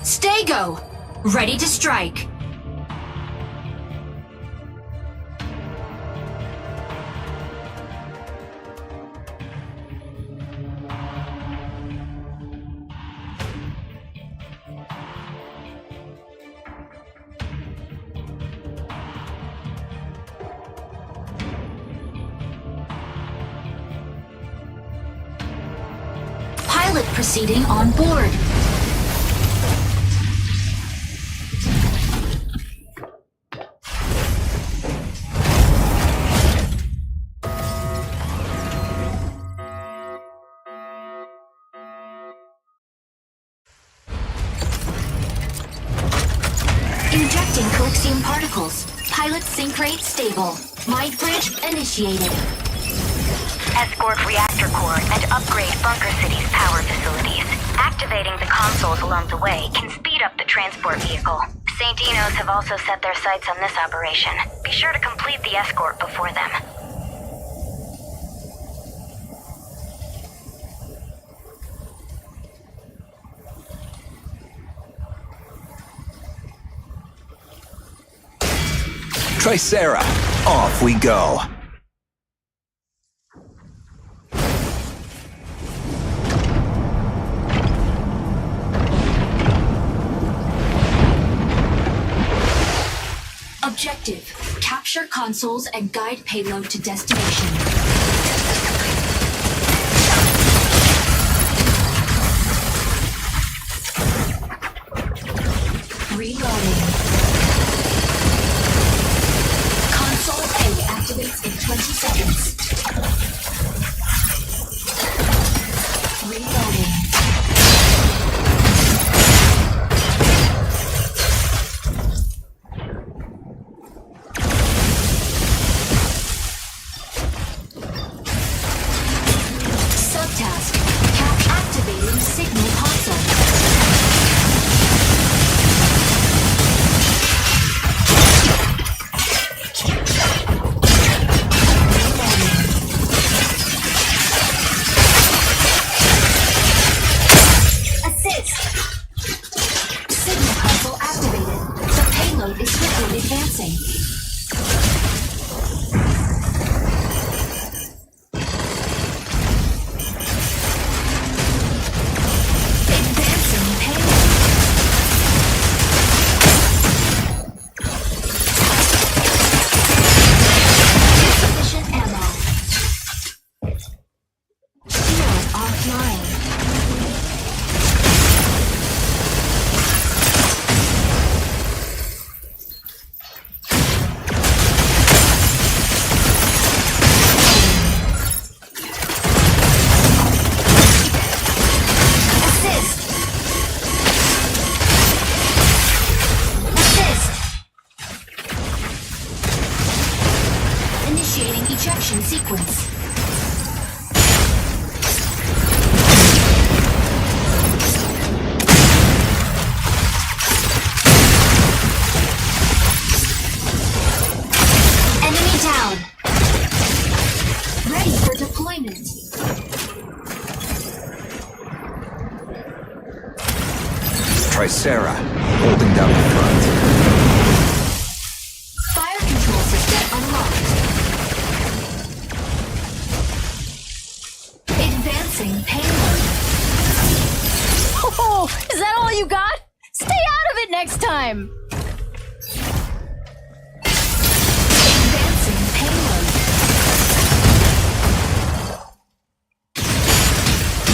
Stego, ready to strike. pilot proceeding on board. Injecting Coaxium particles. Pilot sync rate stable. Mind bridge initiated. Escort reactor core and upgrade Bunker City's power facilities. Activating the consoles along the way can speed up the transport vehicle. St. Enos have also set their sights on this operation. Be sure to complete the escort before them. Tricera, off we go. Objective: capture consoles and guide payload to destination. Reloading. Console A activates in 20 seconds. Reloading. Subtask. Activating signal console. Signal console activated. The payload is swiftly advancing. Advancing payload. Insufficient ammo. Shield offline. Initiating ejection sequence. Enemy down. Ready for deployment. Tricera, holding down the front. Fire control system unlocked. Advancing payload. Oh, is that all you got? Stay out of it next time! Advancing payload.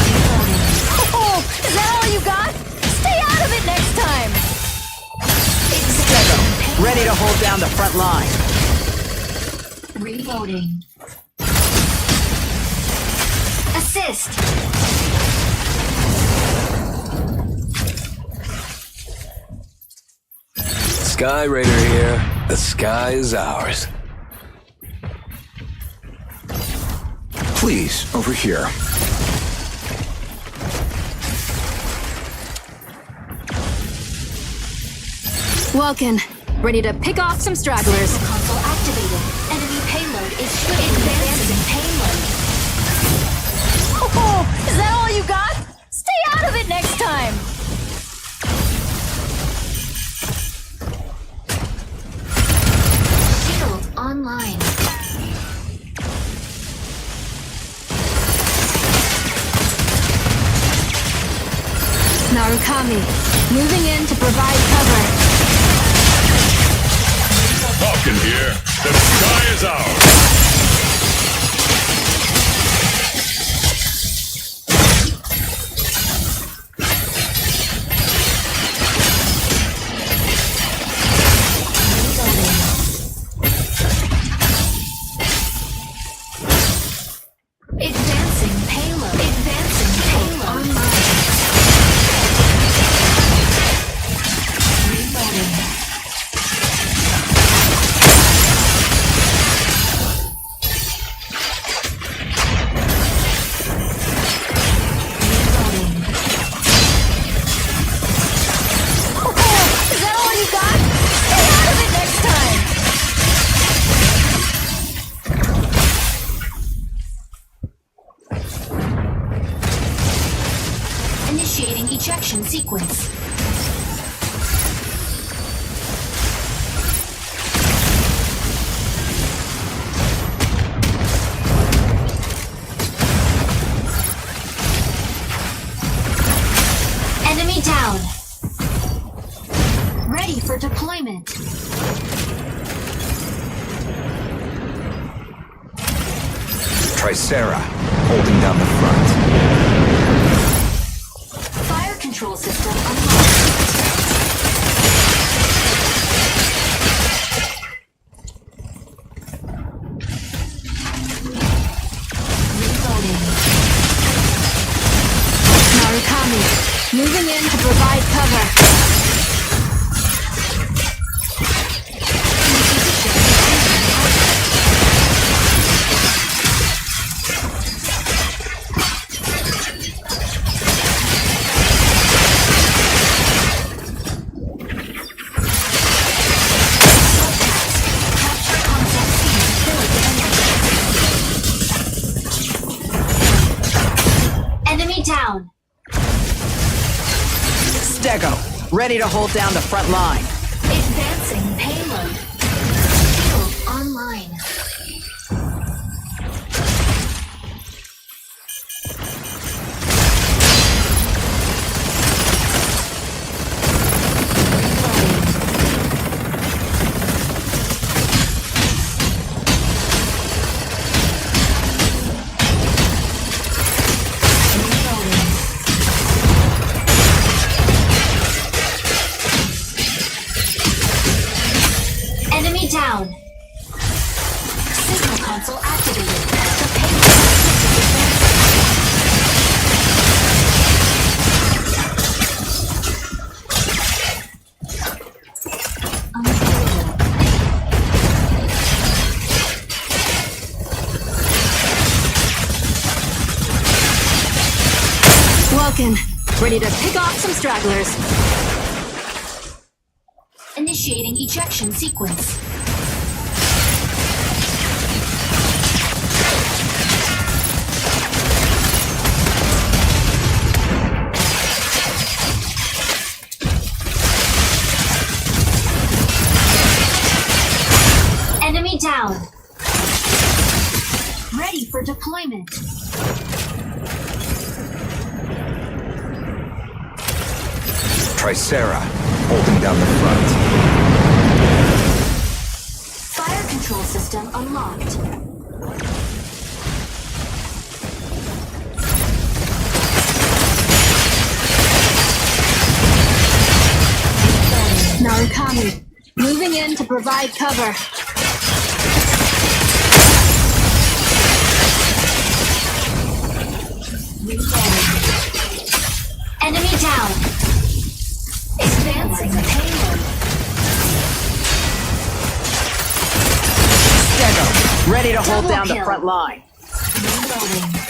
Reloading. Oh, is that all you got? Stay out of it next time! Advancing Ready to hold down the front line. Reloading. Assist. Sky Raider here. The sky is ours. Please, over here. Welcome. Ready to pick off some stragglers. Signal console activated. Enemy payload is advancing payload. Oh, is that all you got? Stay out of it next time! Shield online. Narukami, moving in to provide cover. Falcon here. The sky is ours. sequence. Enemy down. Ready for deployment. Tricera, holding down the front. Fire control system unlocked. Reloading. Narukami, moving in to provide cover. Enemy down. Stego, ready to hold down the front line. Advancing payload. Shield online. Enemy down. Signal console activated. The payload Welcome. Ready to pick off some stragglers. Initiating ejection sequence. Enemy down. Ready for deployment. Tricera, holding down the front. Fire control system unlocked. Narukami, moving in to provide cover. Enemy down. Advancing payload. Stego, ready to hold Double down the kill. front line. Reloading.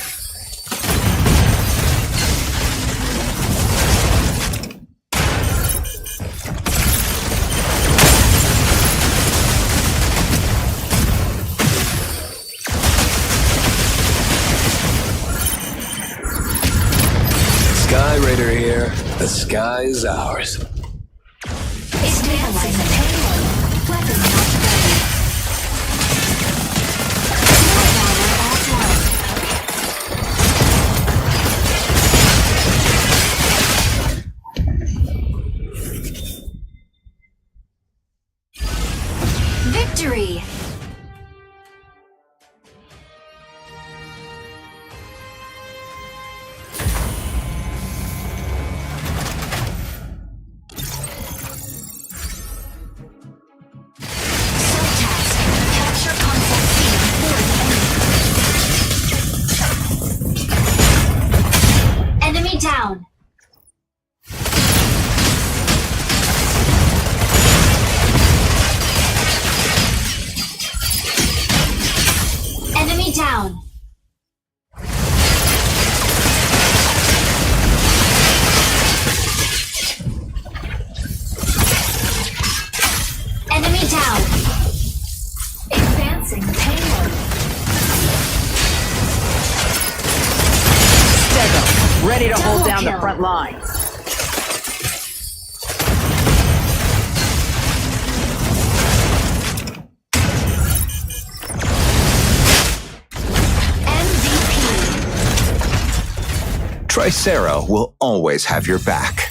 Sky Raider here. The sky is ours. Advancing payload. Weapon not ready. Victory! Enemy down. Enemy down. Enemy down. Advancing payload. Stego, ready to hold Double down the kill. front line. Tricera will always have your back.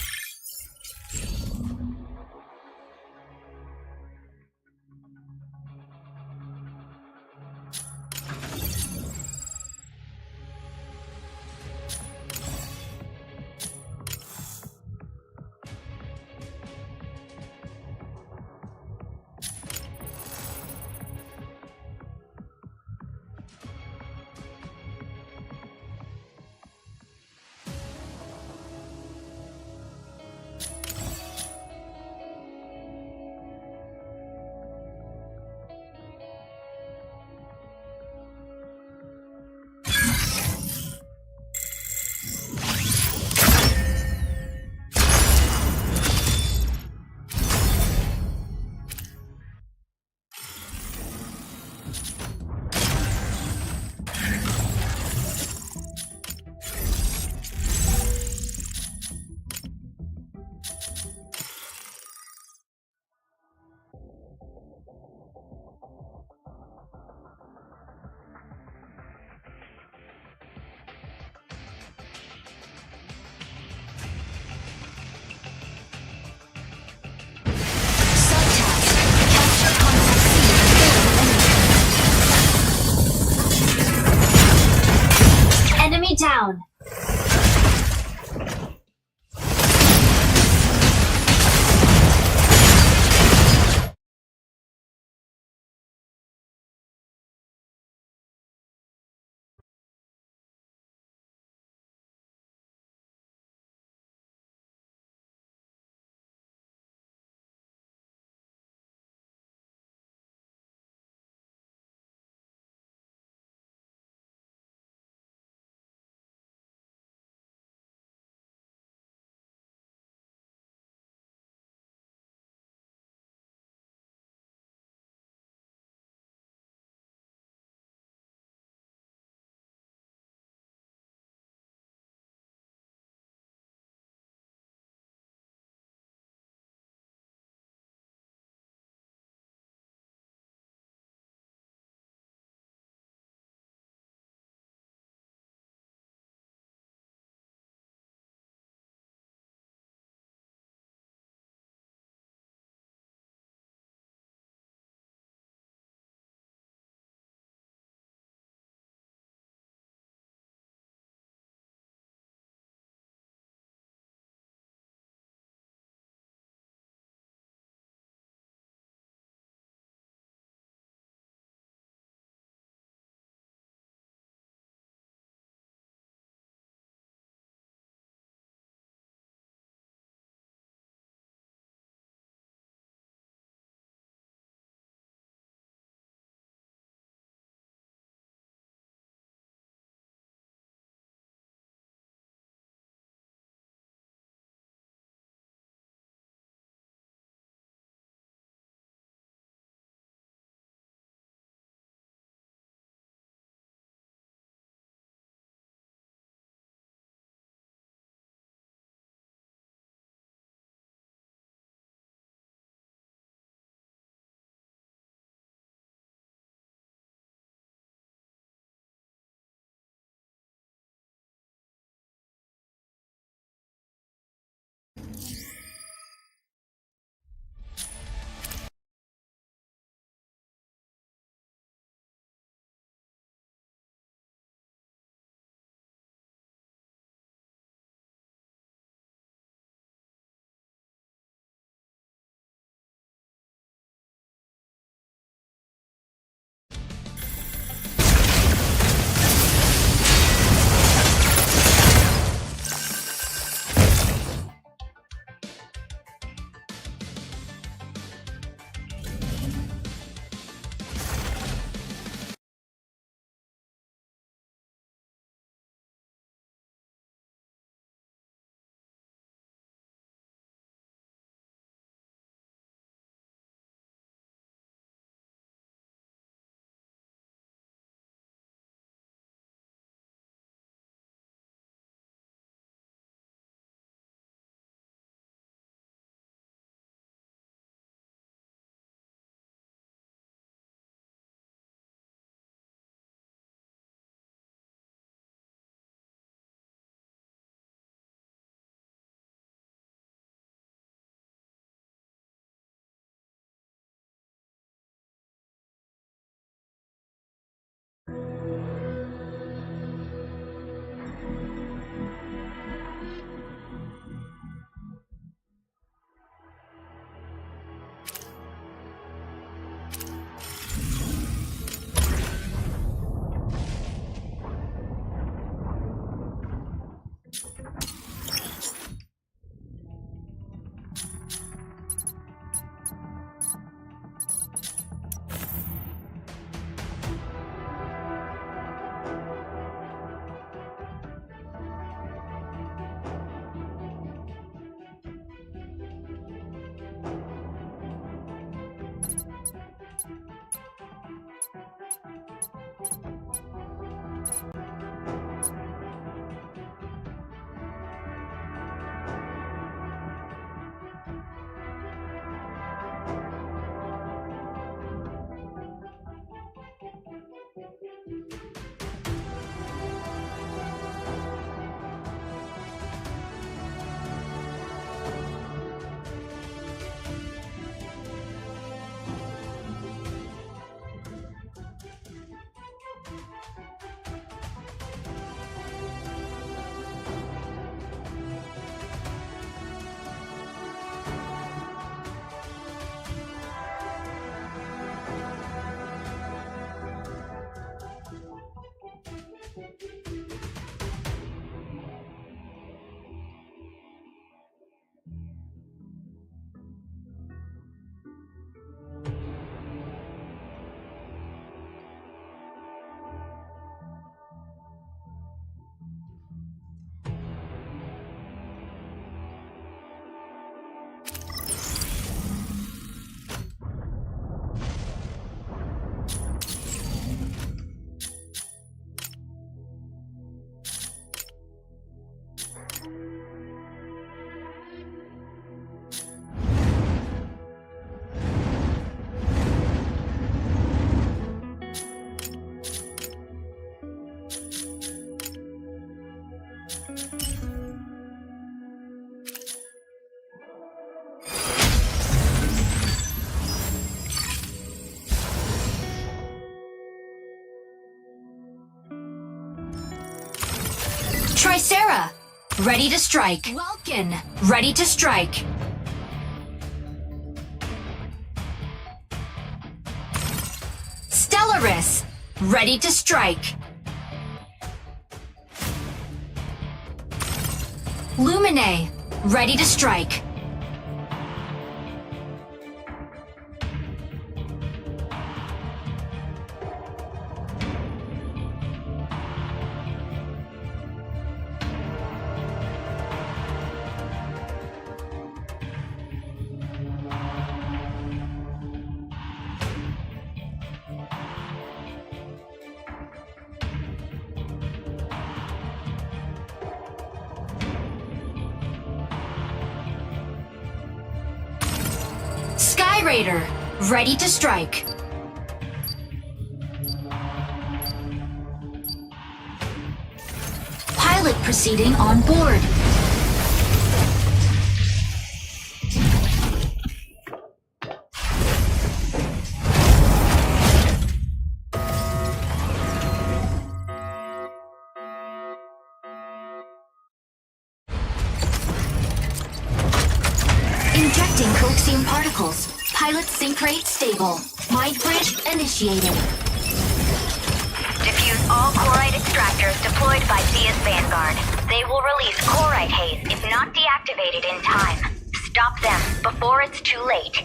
Tricera, ready to strike. Vulcan, ready to strike. Stellaris, ready to strike. Lumine, ready to strike. Sky Raider, ready to strike. Pilot proceeding on board. Injecting coaxium particles. Pilot sync rate stable. Mind bridge initiated. Diffuse all Corite extractors deployed by Thea's Vanguard. They will release Corite haze if not deactivated in time. Stop them before it's too late.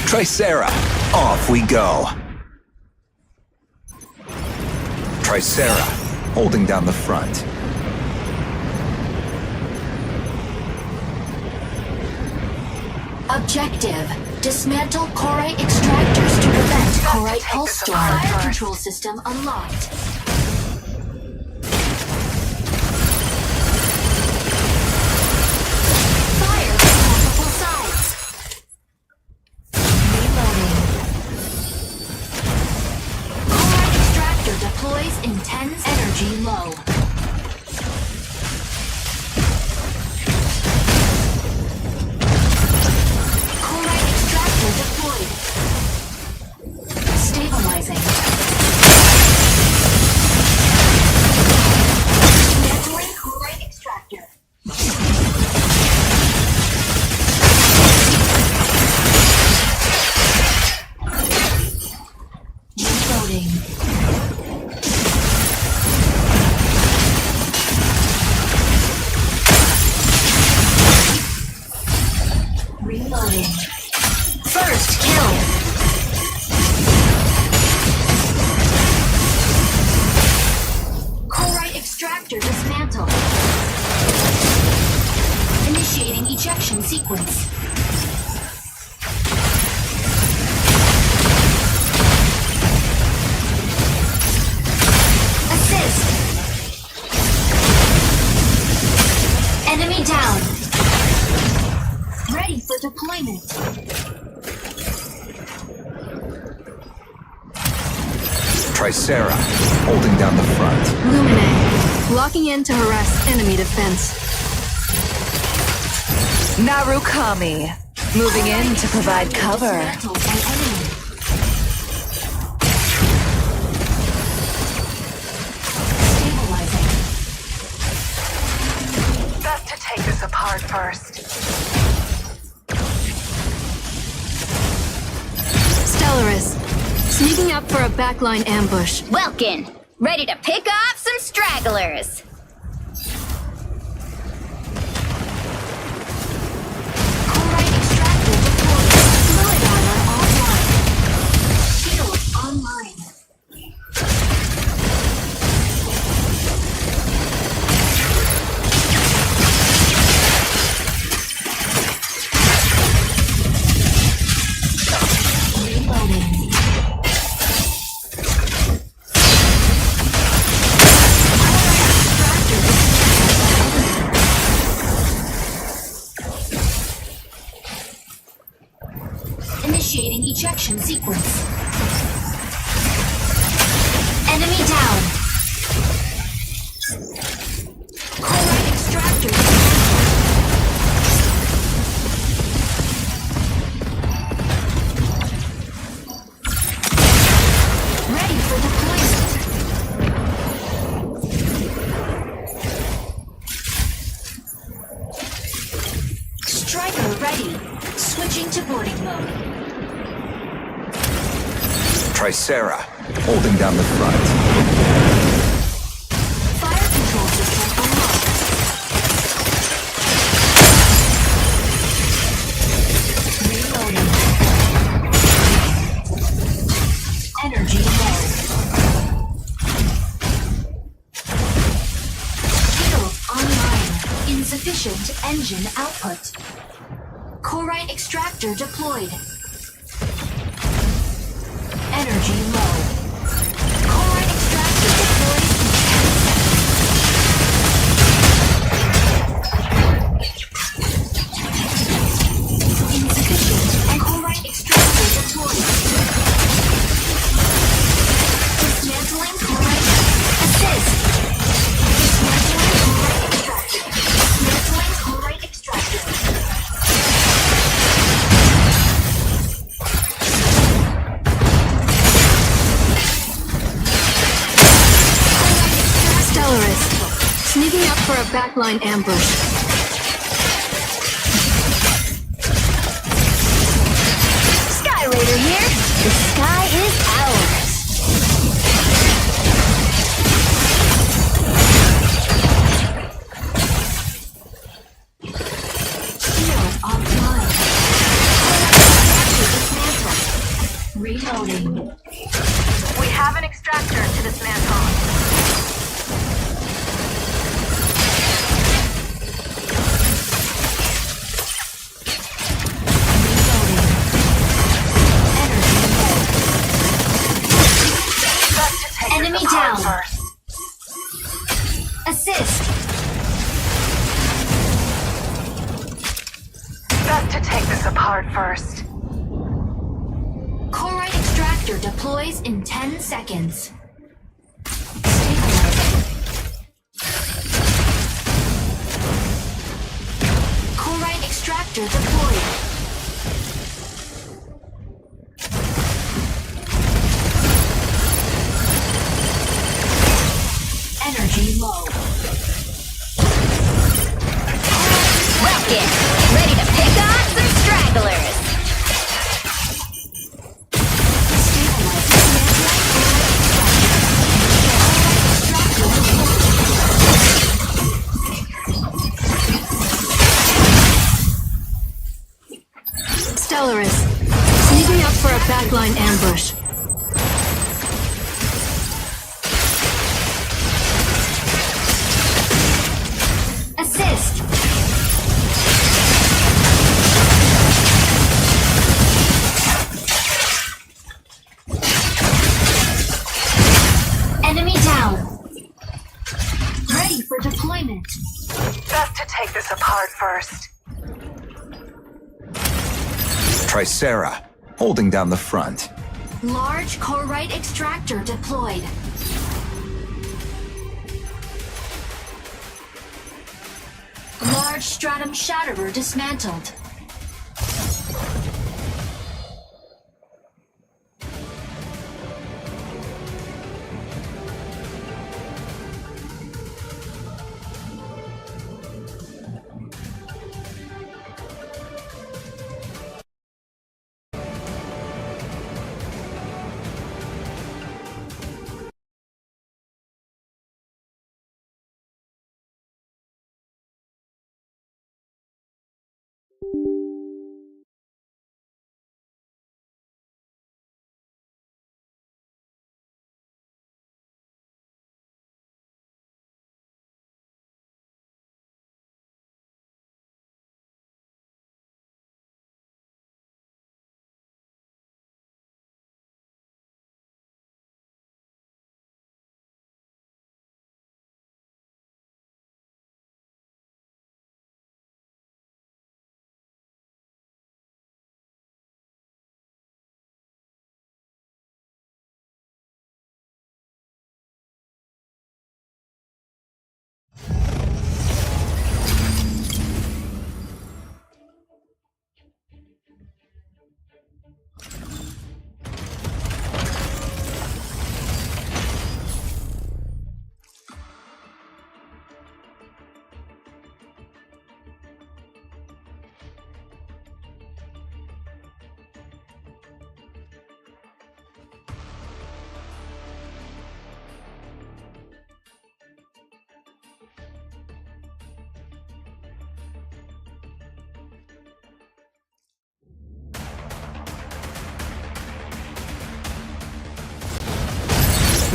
Tricera, off we go. Tricera, holding down the front. Objective. Dismantle Corite extractors to prevent Corite pulse storm. Fire control system unlocked. Fire from multiple sides. Reloading. Corite extractor deploys intense energy low. Deployed. Stabilizing. Dismantling Corite extractor. Reloading. Reloading. First kill. Corite extractor dismantled. Initiating ejection sequence. Assist. Enemy down. Ready for deployment. Tricera, holding down the front. Lumine, locking in to harass enemy defense. Narukami, moving in to provide cover. Dismantled by enemy. Stabilizing. Best to take this apart first. Stellaris, sneaking up for a backline ambush. Welkin, ready to pick off some stragglers. Corite extractor deployed. Fluid armor online. Shield online. Reloading. Initiating ejection sequence. Enemy down. Corite extractor. ready. Switching to boarding mode. Tricera, holding down the front. Fire control system unlocked. Reloading. Energy low. Shield online. Insufficient engine output. Corite extractor deployed. Energy low. Corite extractor deployed in 10 seconds. Insufficient and corite extractor deployed. Dismantling corite. Assist. Dismantling corite extractor. Dismantling corite extractor. Stellarist, sneaking up for a backline ambush. Sky Raider here. The sky is ours. Shield offline. Dismantled. Reloading. We have an extractor to dismantle. Enemy down. Assist. Best to take this apart first. Corite extractor deploys in 10 seconds. Corite extractor deployed. Energy low. Rocket, ready to pick off some stragglers. Stellarist, sneaking up for a backline ambush. Assist. Enemy down. Ready for deployment. Best to take this apart first. Tricera, holding down the front. Large corite extractor deployed. Large stratum shatterer dismantled.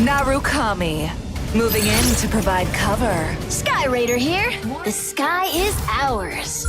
Narukami. Moving in to provide cover. Sky Raider here. The sky is ours.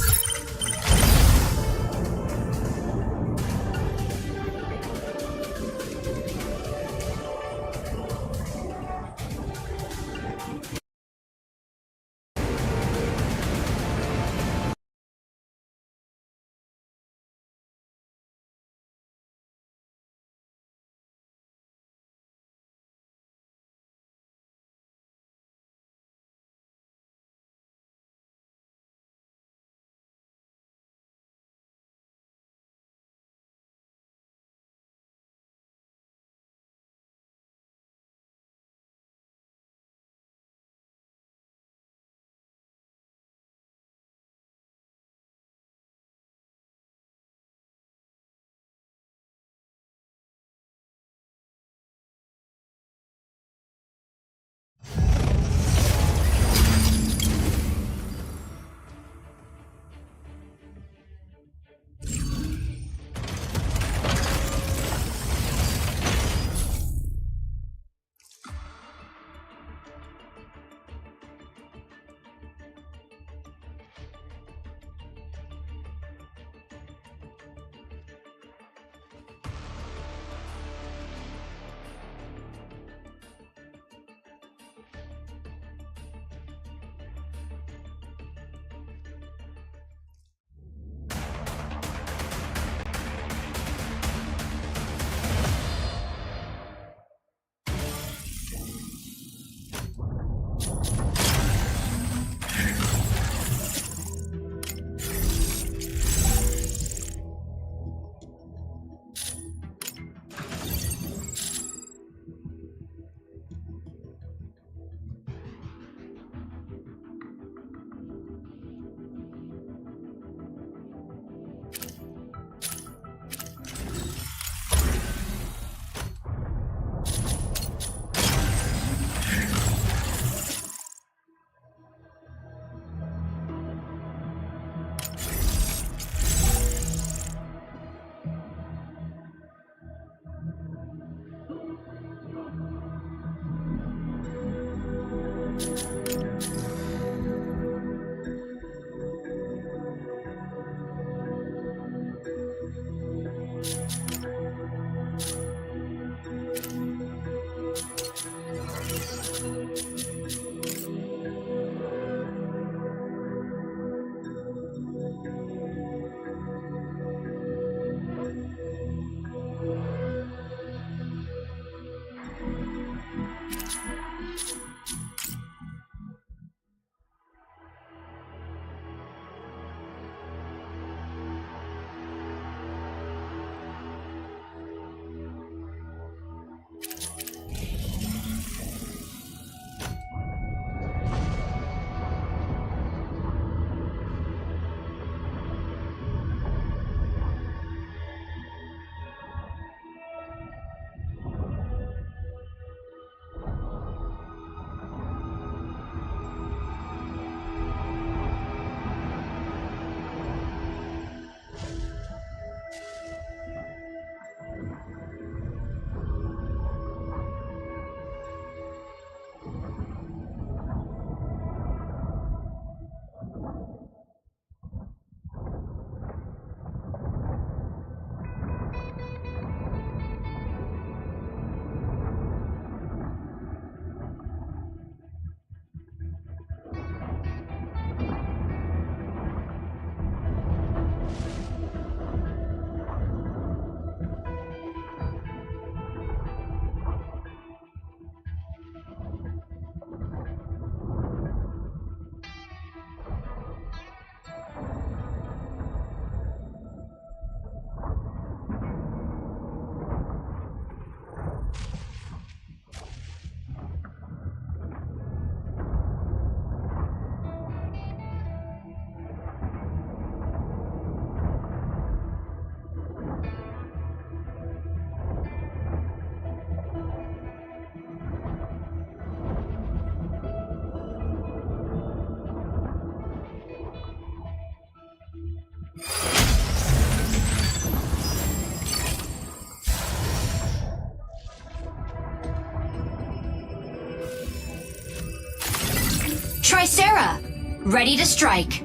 Tricera, ready to strike.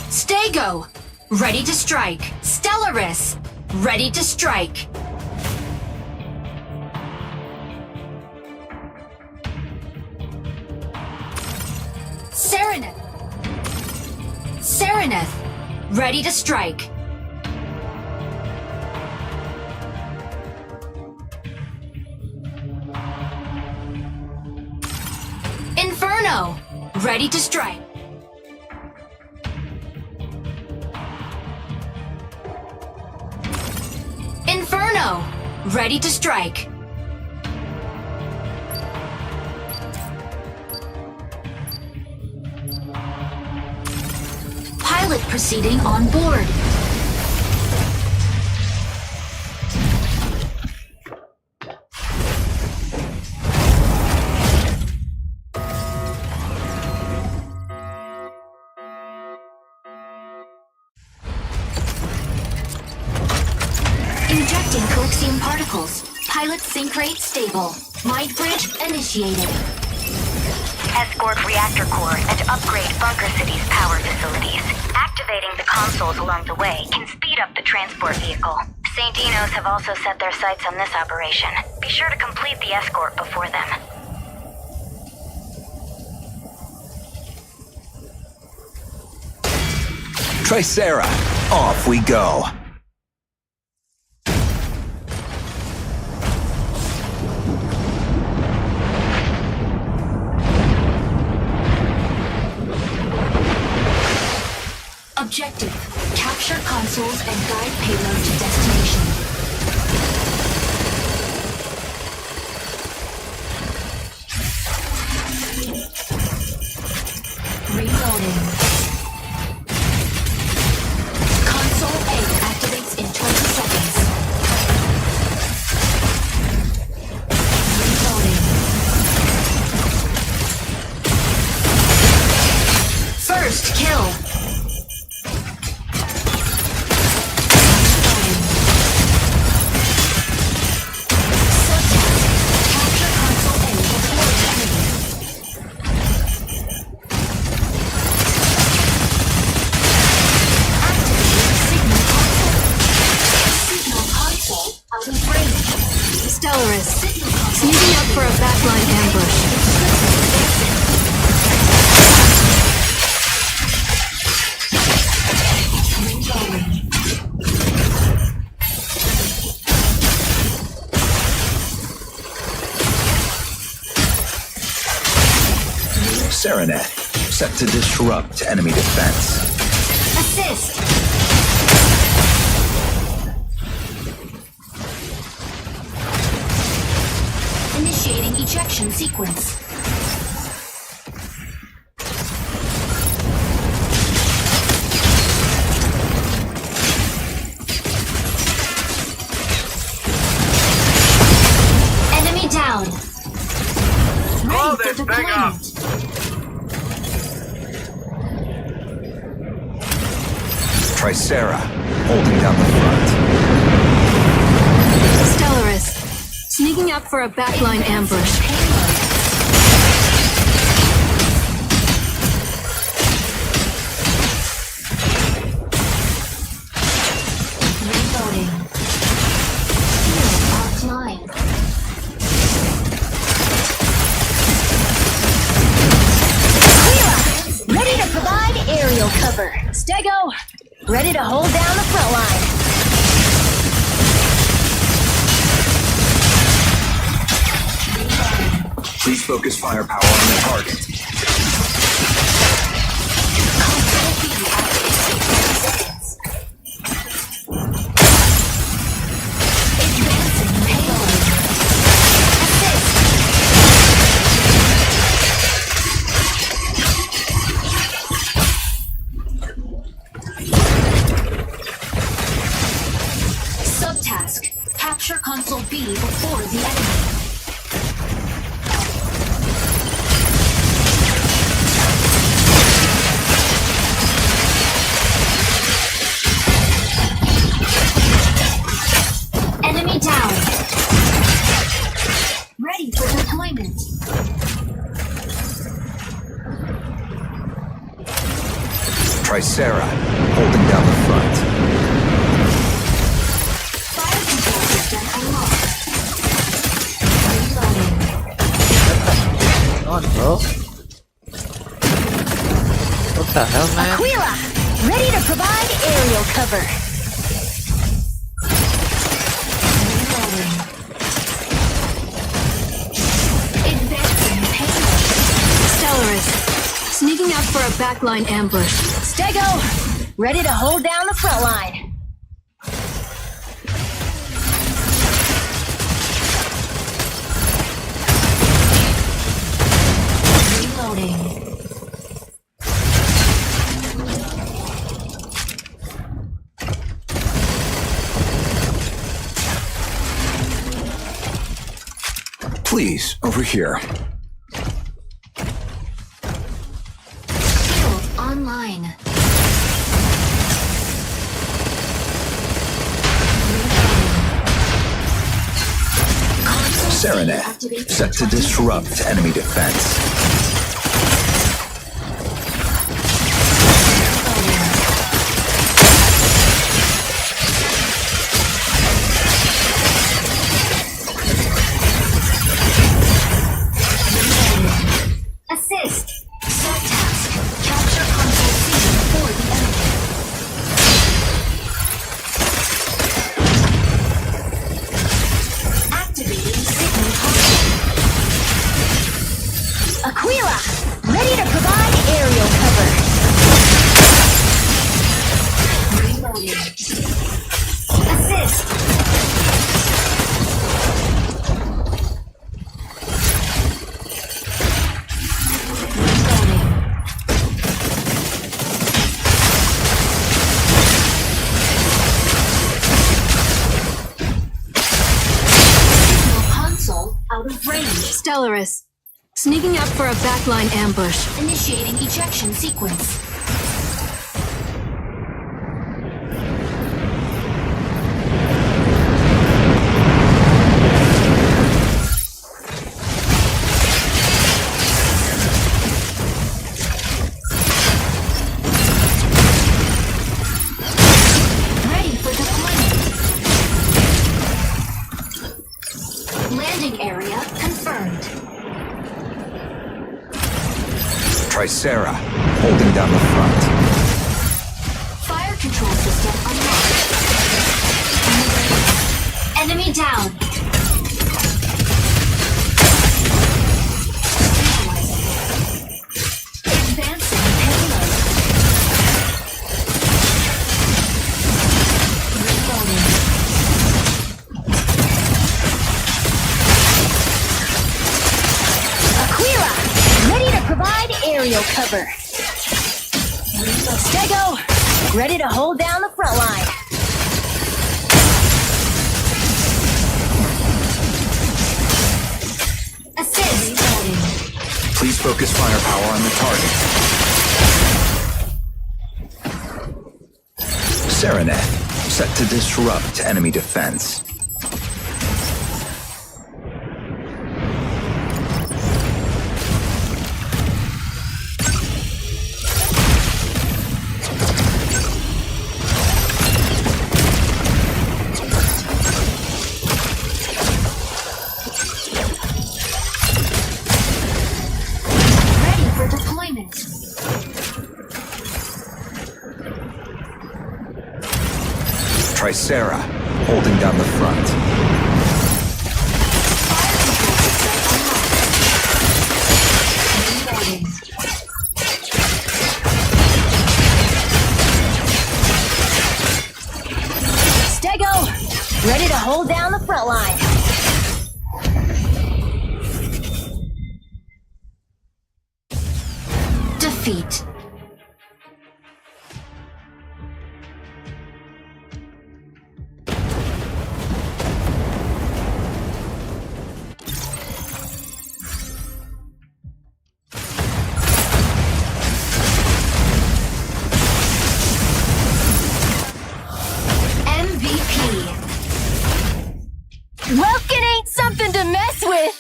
Stego, ready to strike. Stellaris, ready to strike. Sereneth, ready to strike. Inferno, ready to strike. Inferno, ready to strike. Pilot proceeding on board. Injecting coaxium particles. Pilot sync rate stable. Mind bridge initiated. Escort reactor core and upgrade Bunker City's power facilities. Activating the consoles along the way can speed up the transport vehicle. St. Enos have also set their sights on this operation. Be sure to complete the escort before them. Tricera, off we go. Objective, capture consoles and guide payload to destination. Reloading. Console A activates in 20 seconds. Reloading. First kill. Stellaris, sneaking up for a backline ambush. Sereneth, set to disrupt enemy defense. Assist. Initiating ejection sequence. Enemy down. Ready for deployment. Tricera, holding down the front. Stellaris, sneaking up for a backline ambush. Reloading. Shield offline. Ready to provide aerial cover. Stego, ready to hold down the front line. Please focus firepower on the target. Advancing payload. Subtask. Capture console B before the enemy. Tricera, holding down the front. Fire control system unlocked. Reloading. On, bro. What the hell, man? Aquila, ready to provide aerial cover. Reloading. Advancing payload. Stellaris, sneaking out for a backline ambush. Stego, ready to hold down the front line. Reloading. Please, over here. Shield online. Serenet, set to disrupt enemy defense. Assist. Subtask. Capture console C for the enemy. Activating signal console. Aquila, ready to provide aerial cover. Reloading. Assist. Reloading. Signal console out of range. Stellaris, sneaking out for a backline ambush. Initiating ejection sequence. Ready for deployment. Landing area confirmed. Tricera, holding down the front. Fire control system unlocked. Enemy down. Advancing payload. Reloading. Aquila, ready to provide aerial cover. Stego, ready to hold down the front line. Assist. Reloading. Please focus firepower on the target. Serenet, set to disrupt enemy defense. Ready for deployment. Tricera, holding down the front. Reloading. Stego, ready to hold down the front line. Defeat. MVP. Welkin ain't something to mess with.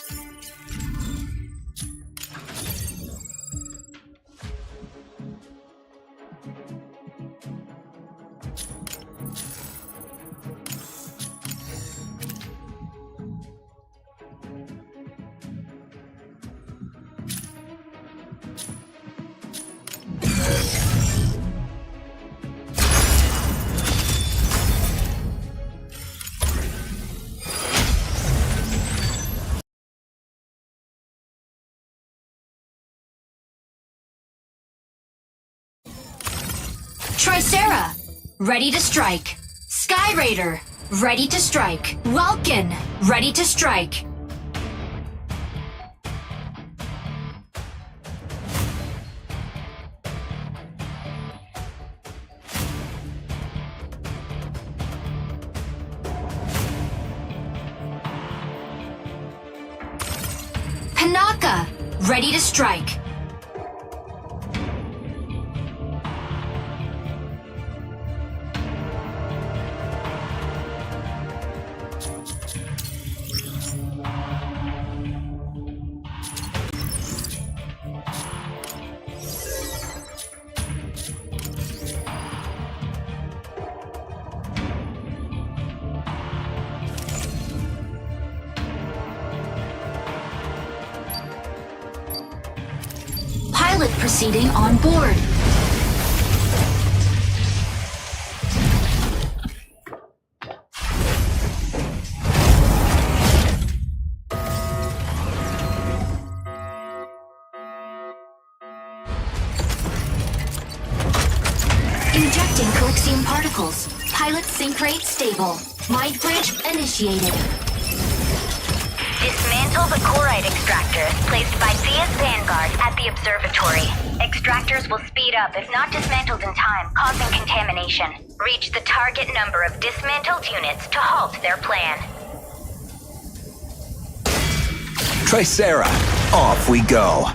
Tricera, ready to strike. Sky Raider, ready to strike. Welkin, ready to strike. Panaka, ready to strike. Pilot proceeding on board. Injecting Colixium particles. Pilot sync rate stable. Mind bridge initiated. Dismantle the chloride extractors placed by Thea's Vanguard at the observatory. Extractors will speed up if not dismantled in time, causing contamination. Reach the target number of dismantled units to halt their plan. Tricera, off we go.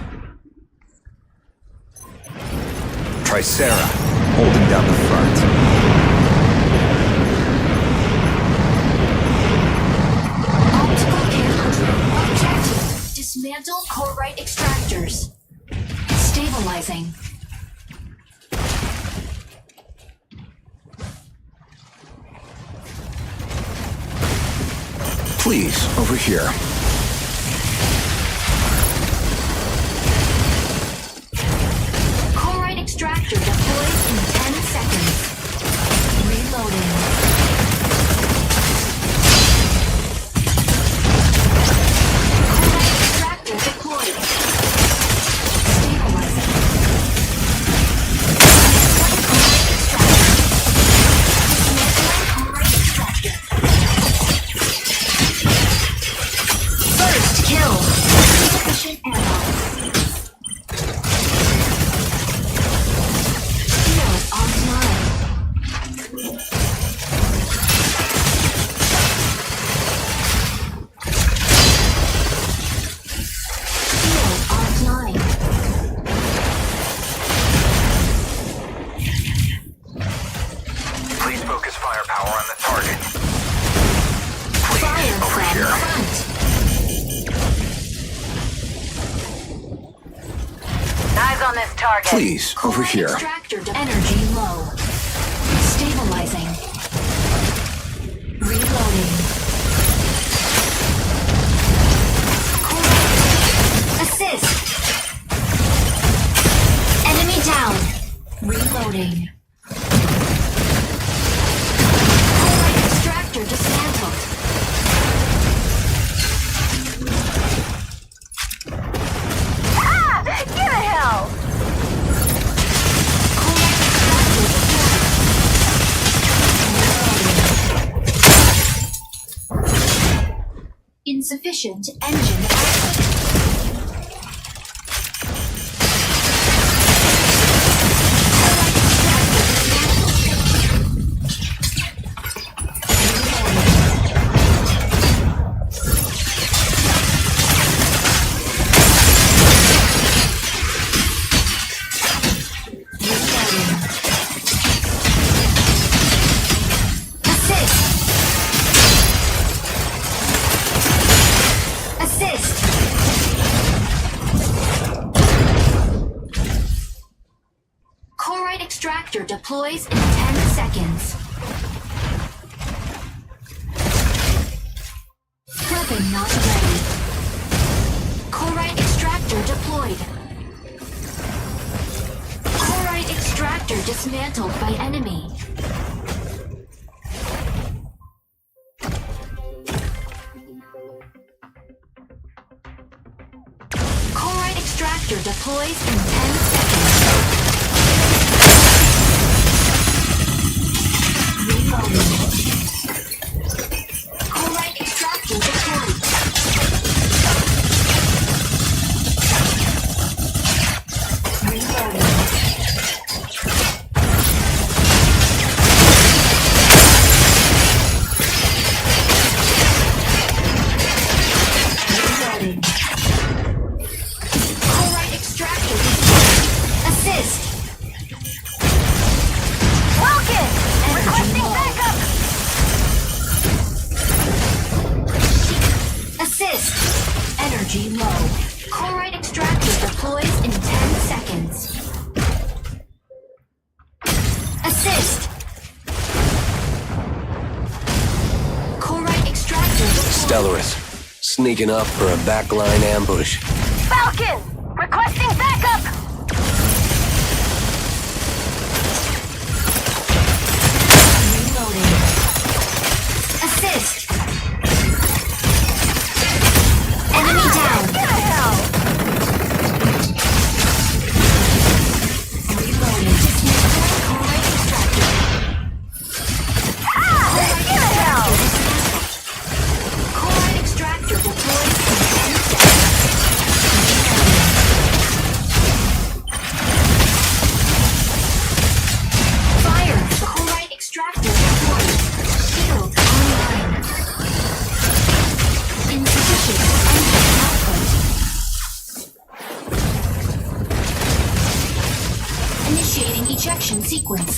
Tricera, holding down the front. Dismantle chloride extractors. Stabilizing. Please, over here. Chloride extractor deployed in 10 seconds. Reloading. Please, over here. Extractor energy low. Stabilizing. Reloading. Assist. Enemy down. Reloading. Extractor dismantled. Give a hell! Insufficient engine output. Extractor deploys in 10 seconds. Weapon not ready. Chloride extractor deployed. Chloride extractor dismantled by enemy. Chloride extractor deploys in 10 seconds. Stellaris, sneaking up for a backline ambush. Falcon! Requesting backup! Reloading. Assist! Enemy down! Get a hell! Reloading. Dismantle Corite extractor. Get a hell! Corite extractor deployed in 10 seconds. Fire! Corite extractor deployed. Shield online. Insufficient engine output. Initiating ejection sequence.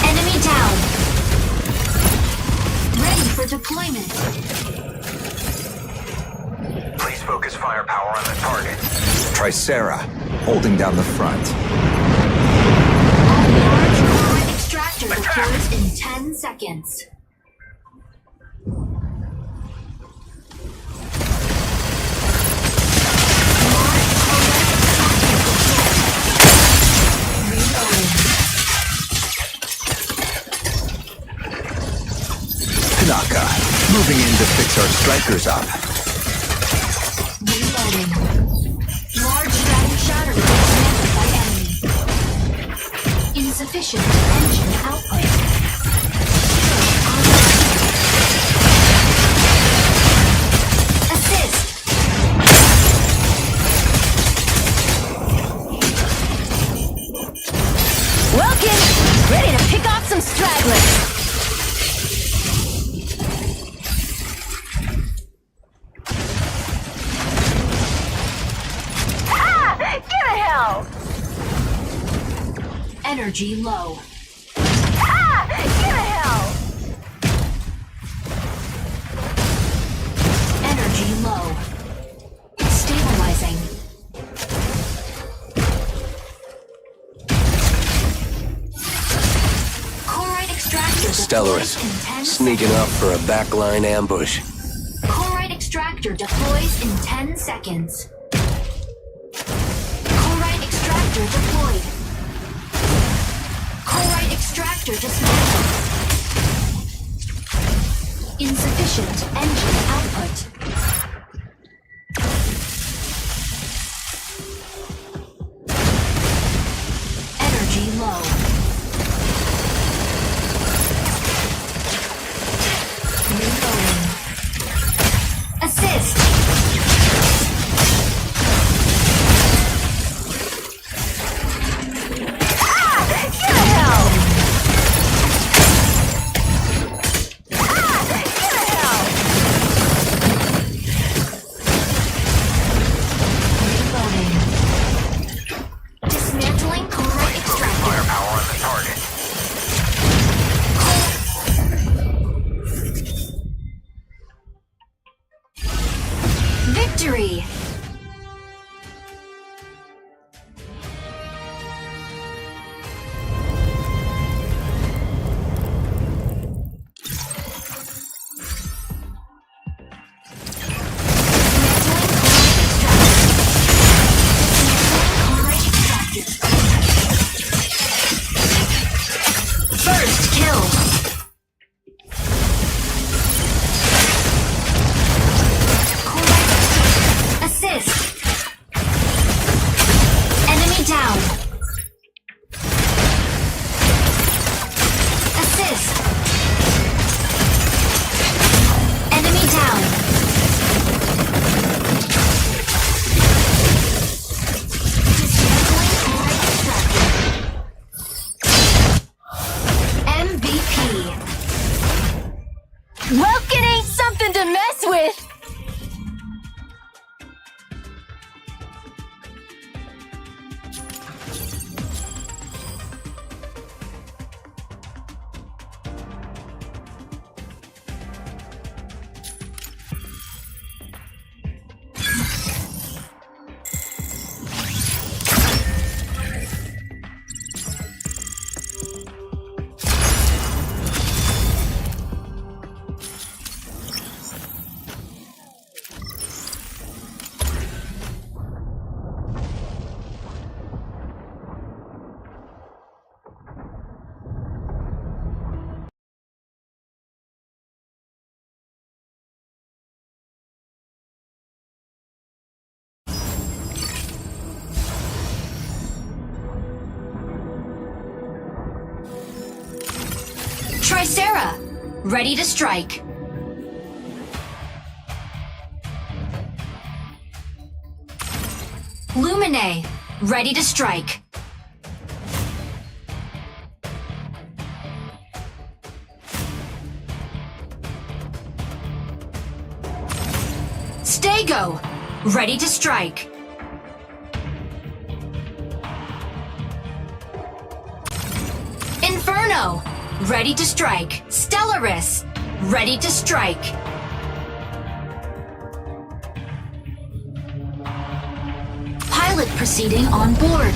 Enemy down. Ready for deployment. Please focus firepower on the target. Tricera, holding down the front. All large Corite extractor deploys in 10 seconds. Tanaka, moving in to fix our strikers up. Reloading. Large stratum shatter dismantled by enemy. Insufficient engine output. Assist. Welcome! Ready to pick off some stragglers. Get a hell! Energy low. Get a hell! Energy low. Stabilizing. Corite extractor Stellaris, deploys in 10 sneaking up for a backline ambush. Corite extractor deploys in 10 seconds. Corite extractor deployed. Corite extractor dismantled. Insufficient engine output. Energy low. Reloading. Assist. Get a hell! Get a hell! Reloading. Dismantling Corite extractor. Firepower on the target. Victory! First kill! Assist! ready to strike. Lumine, ready to strike. Stego, ready to strike. Inferno, ready to strike. Stellaris, ready to strike. Pilot proceeding on board.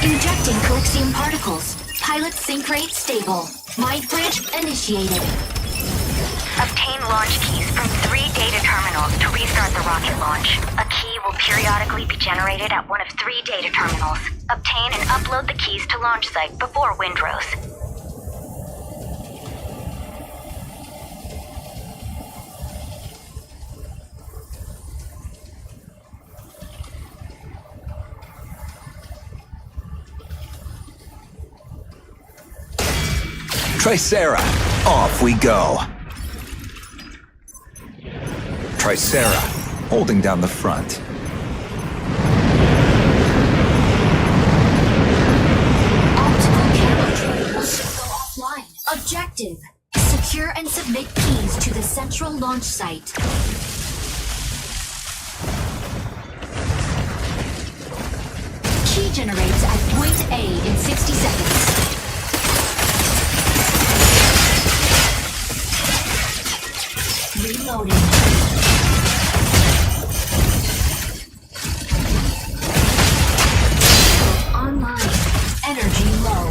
Injecting Colixium particles. Pilot sync rate stable. Mind bridge initiated. Obtain launch keys from 3 data terminals to restart the rocket launch. A key will periodically be generated at one of 3 data terminals. Obtain and upload the keys to launch site before Windrose. Tricera, off we go. Tricera, holding down the front. Optical camo train will go offline. Objective: secure and submit keys to the central launch site. Key generates at point A in 60 seconds. Reloading. Online. Energy low.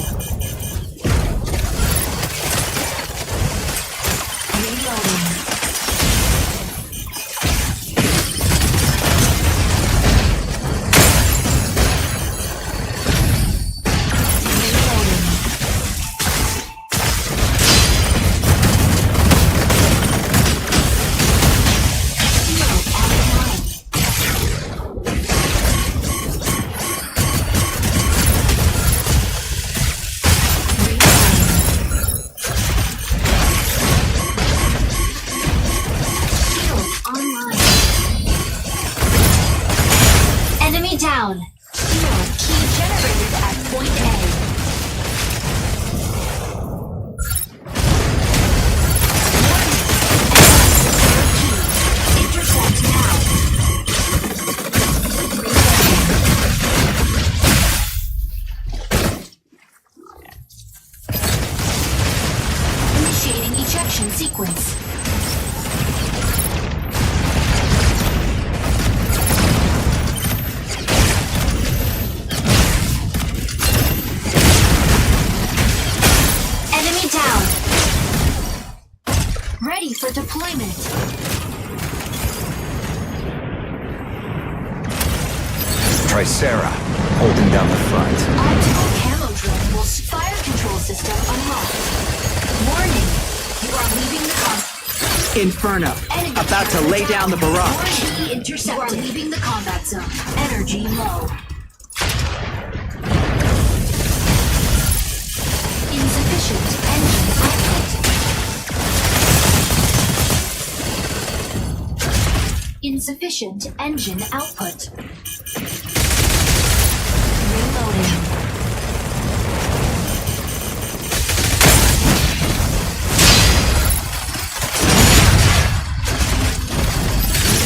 Reloading. Down. Shield key generated at point A. Intercept now. Initiating ejection sequence. Ready for deployment. Tricera, holding down the front. Optical camo drone will fire control system unlocked. Warning, you are leaving the Inferno, about to lay down the barrage. Key intercepted. You are leaving the combat zone. Energy low. Insufficient engine output. Insufficient engine output. Reloading.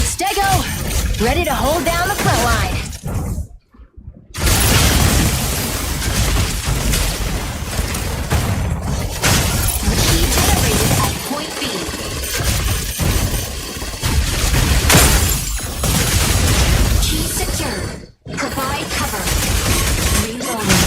Stego, ready to hold down the front line. Key generated at point B. Key secured. Provide cover. Reloading.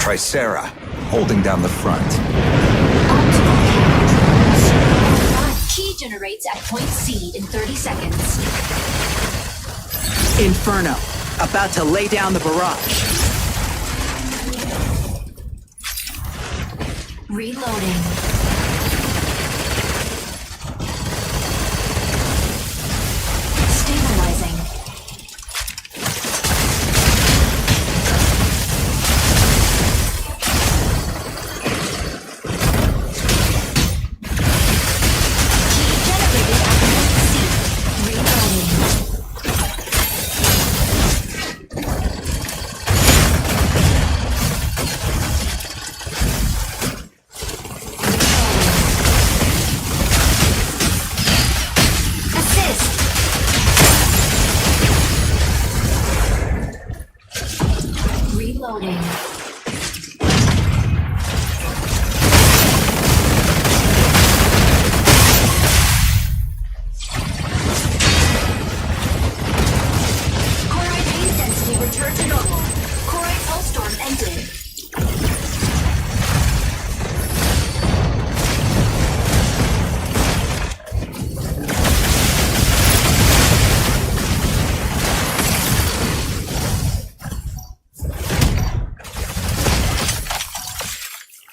Tricera, holding down the front. Key generates at point C in 30 seconds. Inferno, about to lay down the barrage. Reloading. Stabilizing. Reloading. Chloride haze density returned to normal. Chloride pulse storm ended.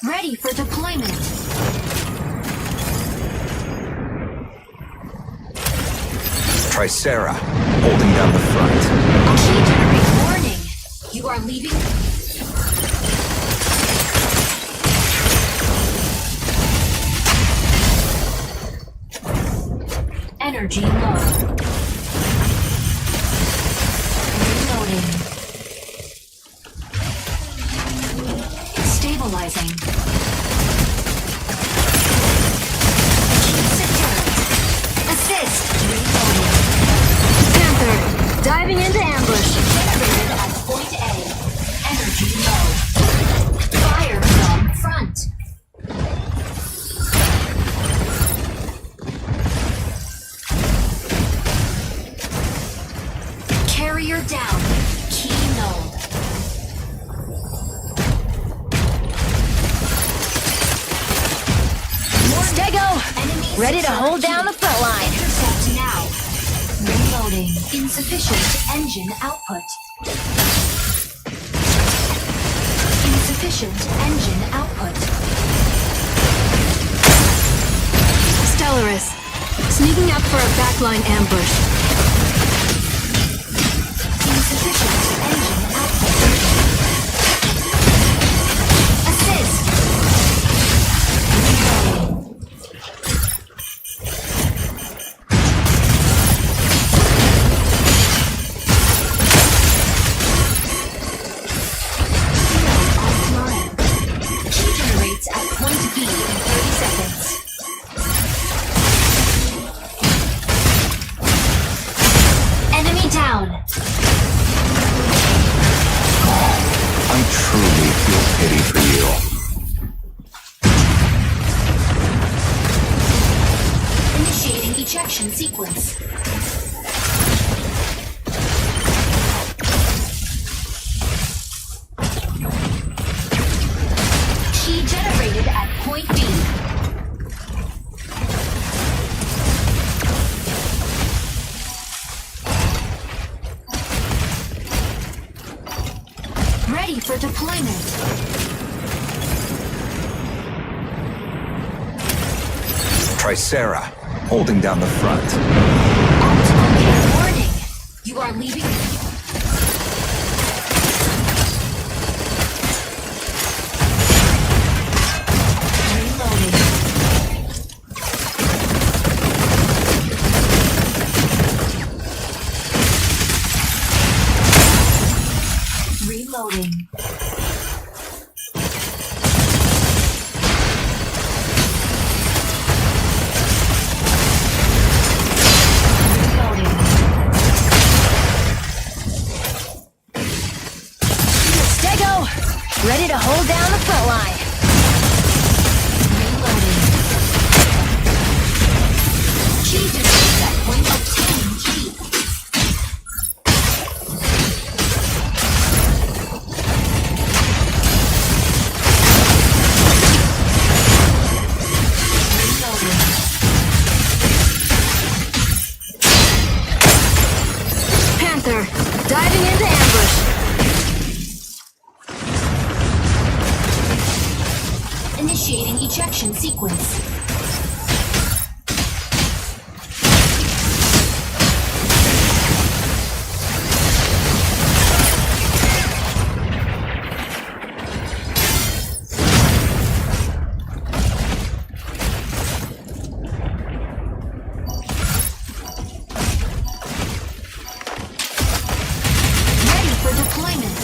Ready for deployment. Tricera, holding down the front. Key generate warning. You are leaving. Energy low. Reloading. Stabilizing. Assist. Reloading. Panther, diving into ambush. Generated at point A. Energy low. Fire from front. Carrier down. Key null. Stego, ready to hold down the front line. Intercept now. Reloading. Insufficient engine output. Insufficient engine output. Stellaris, sneaking up for a backline ambush. Insufficient engine output. Assist. At point B in 30 seconds. Enemy down. I truly feel pity for you. Initiating ejection sequence. Key generated at point B. Ready for deployment. Tricera, holding down the front. Optimal warning. You are leaving. Reloading. Reloading. Stego, ready to hold down the front line. Reloading. Key generated at point obtained key. Diving into ambush. Initiating ejection sequence. Ready for deployment.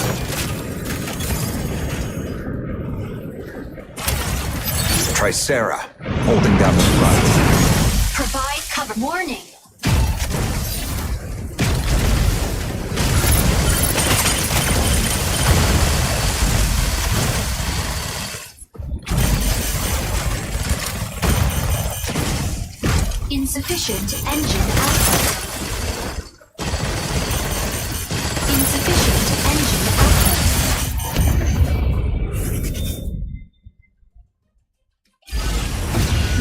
Tricera, holding down the front. Provide cover. Warning. Insufficient engine output. Insufficient engine output.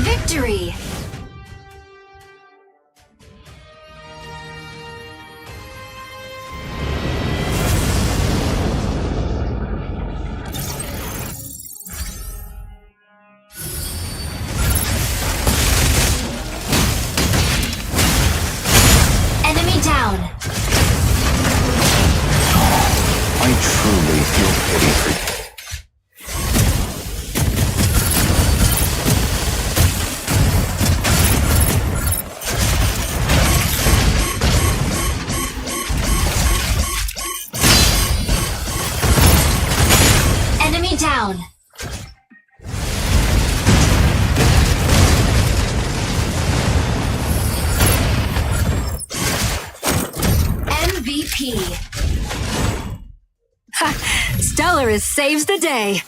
Victory! Enemy down! I truly feel pity for you. Enemy down! MVP! Stellaris saves the day.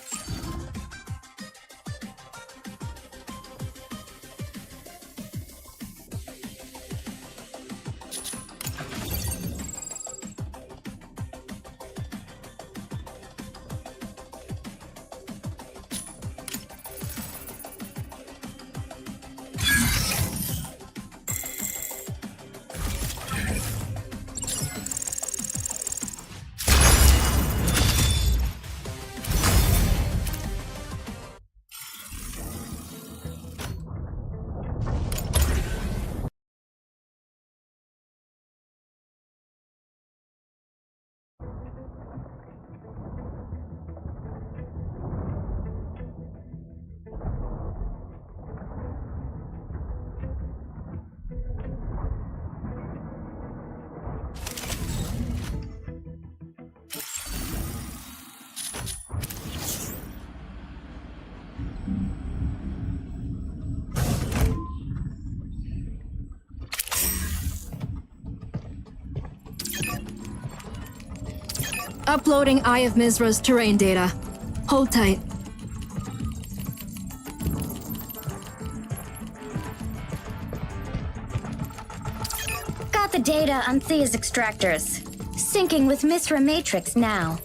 Uploading Eye of Mizra's terrain data. Hold tight. Got the data on Thea's extractors. Syncing with Mithra Matrix now.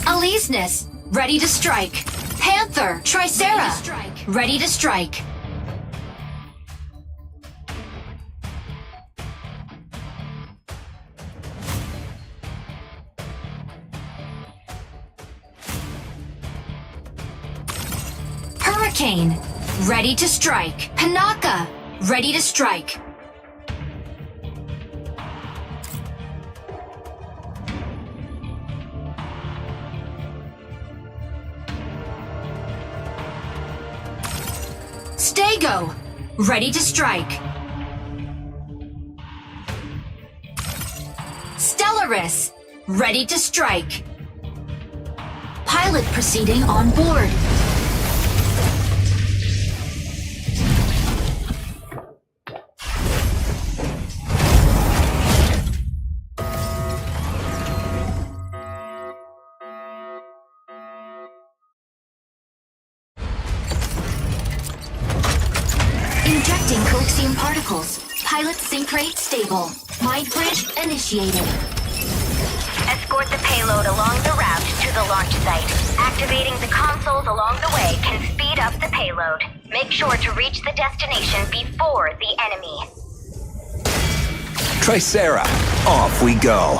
Aleseness, ready to strike. Panther, Tricera, ready to strike. Hurricane, ready to strike. Panaka, ready to strike. Stego, ready to strike. Stellaris, ready to strike. Pilot proceeding on board. Injecting coaxium particles. Pilot sync rate stable. Mind bridge initiated. Escort the payload along the route to the launch site. Activating the consoles along the way can speed up the payload. Make sure to reach the destination before the enemy. Tricera, off we go.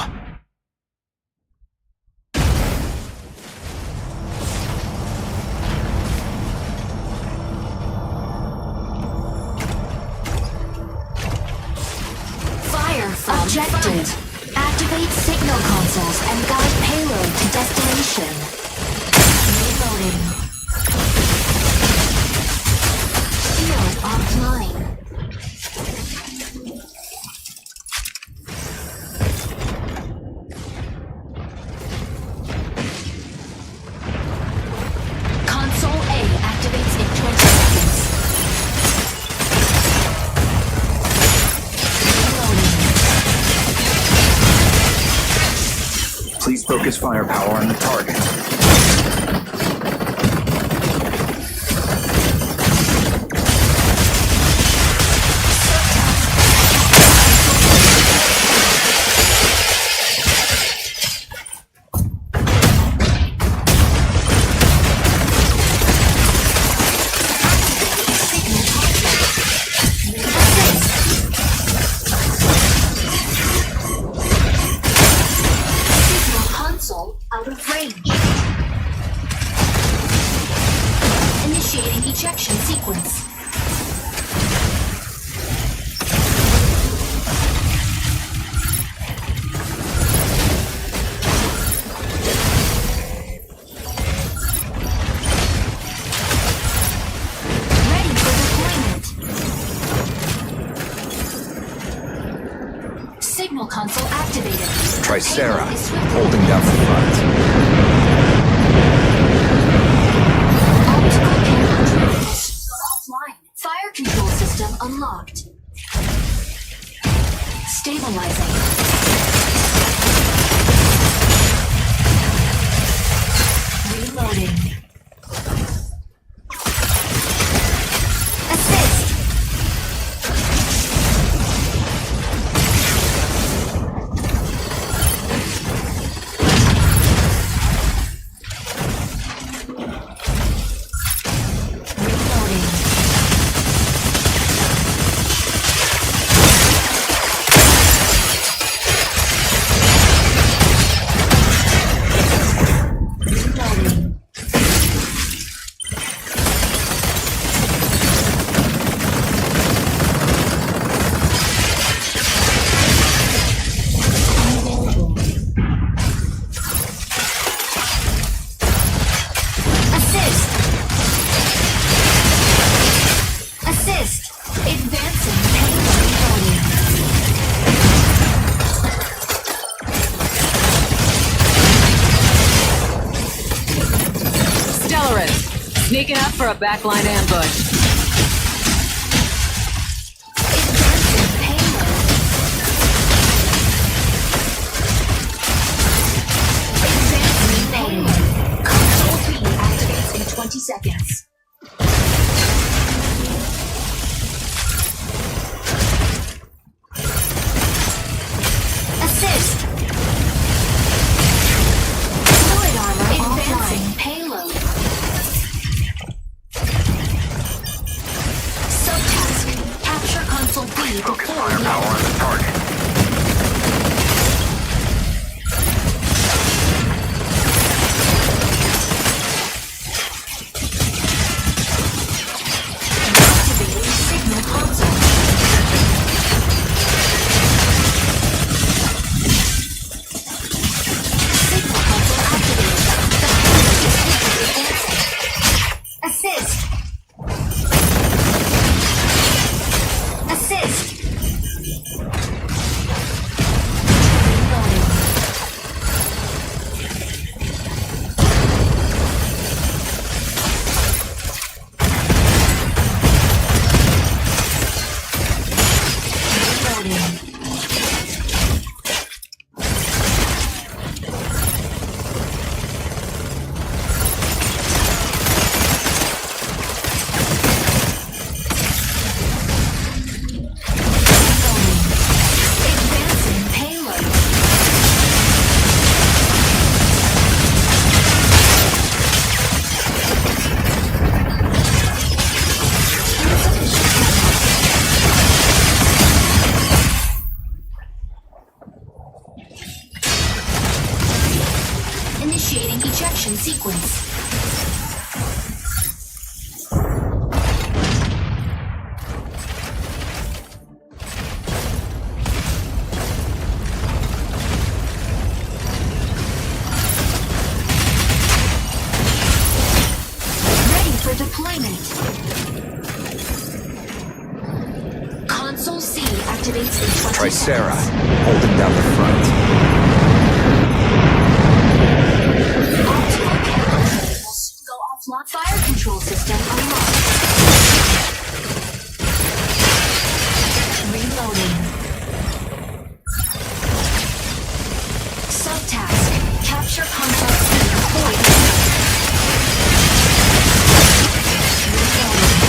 Fire from objective. Activate signal consoles and guide payload to destination. Reloading. Shield offline. Console A activates in 20 seconds. Please focus firepower on the target. Out of range. Initiating ejection sequence. Ready for deployment. Signal console activated. Tricera, holding down the front. Optical camera controls offline. Fire control system unlocked. Stabilizing. Reloading. Assist. Sneaking up for a backline ambush. Console 3 activates in 20 seconds. Assist. Fluid armor offline. Payload. Initiating ejection sequence. Ready for deployment. Console C activates in 20 Tricera, seconds. holding down the front. Optimal camera will soon go offline. Fire control system unlocked. Reloading. Subtask. Capture console C. Avoid. Reloading.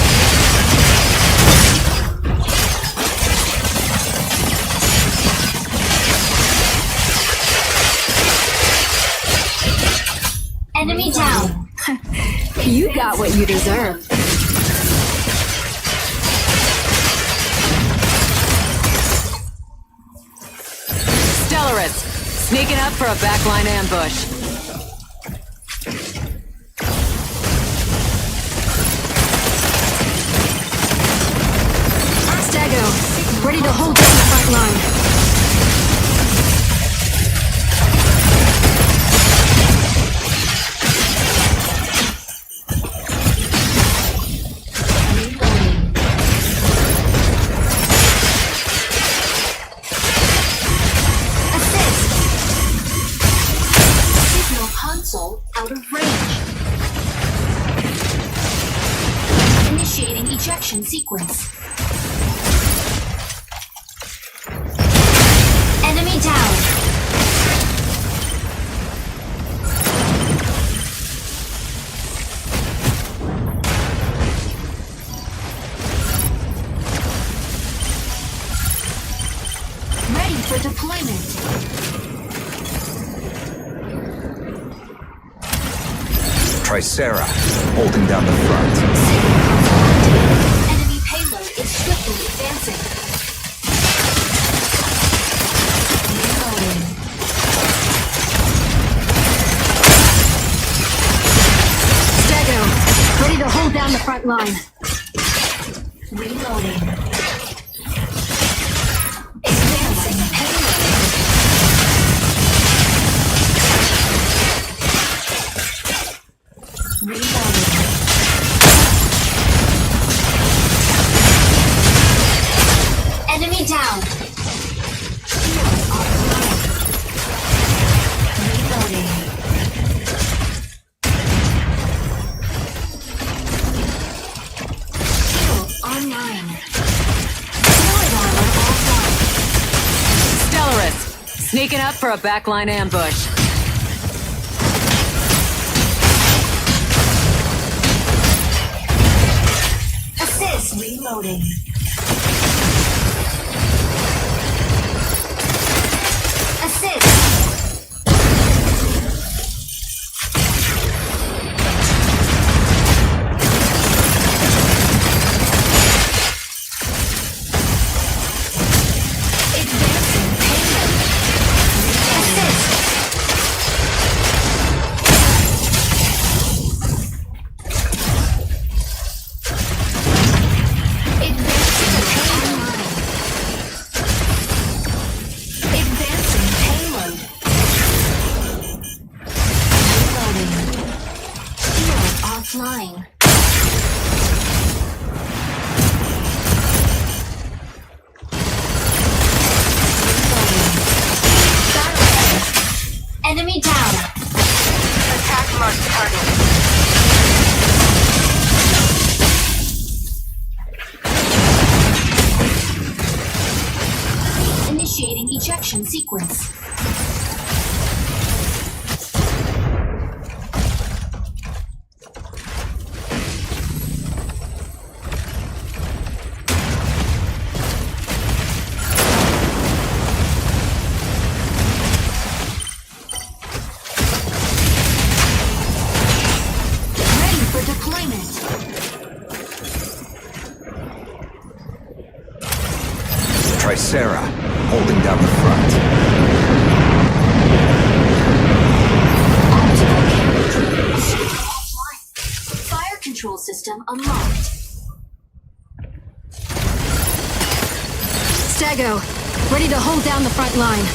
Enemy down. You got what you deserve. Stellaris, sneaking up for a backline ambush. Stego, ready to hold down the front line. Console out of range. Initiating ejection sequence. Enemy down. Ready for deployment. Tricera, holding down the front. Enemy payload is swiftly advancing. Reloading. Stego, ready to hold down the front line. Reloading. Advancing payload. Reloading. Enemy down. Hero offline. Reloading. Hero online. Sword armor offline. Stellaris, sneaking up for a backline ambush. Assist. Reloading. Assist. Advancing payload. Assist. Advancing payload. Reloading. Shield offline. Reloading. Enemy down. Attack marked target. Initiating ejection sequence. Ready for deployment. Tricera, holding down the front. Optical system unlocked. Stago, ready to hold down the front line.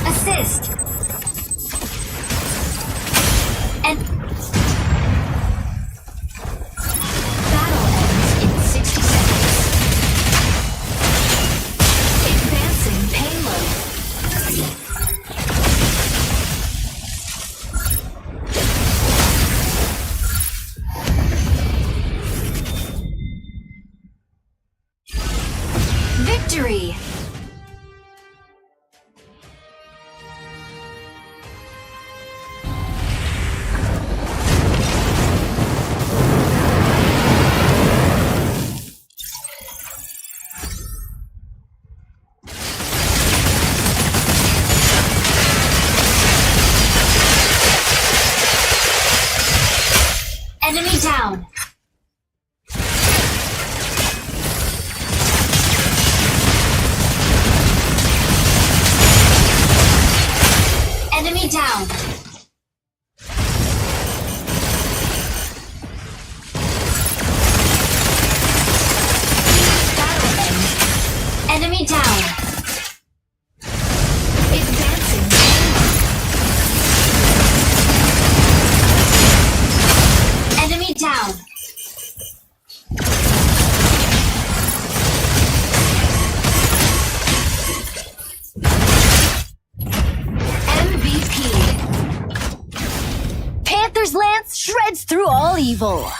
Assist! And battle ends in 60 seconds. Advancing payload. Victory! Enemy down! Enemy down! Battle ends. Enemy down! Advancing. Enemy down! MVP. Panther's Lance shreds through all evil.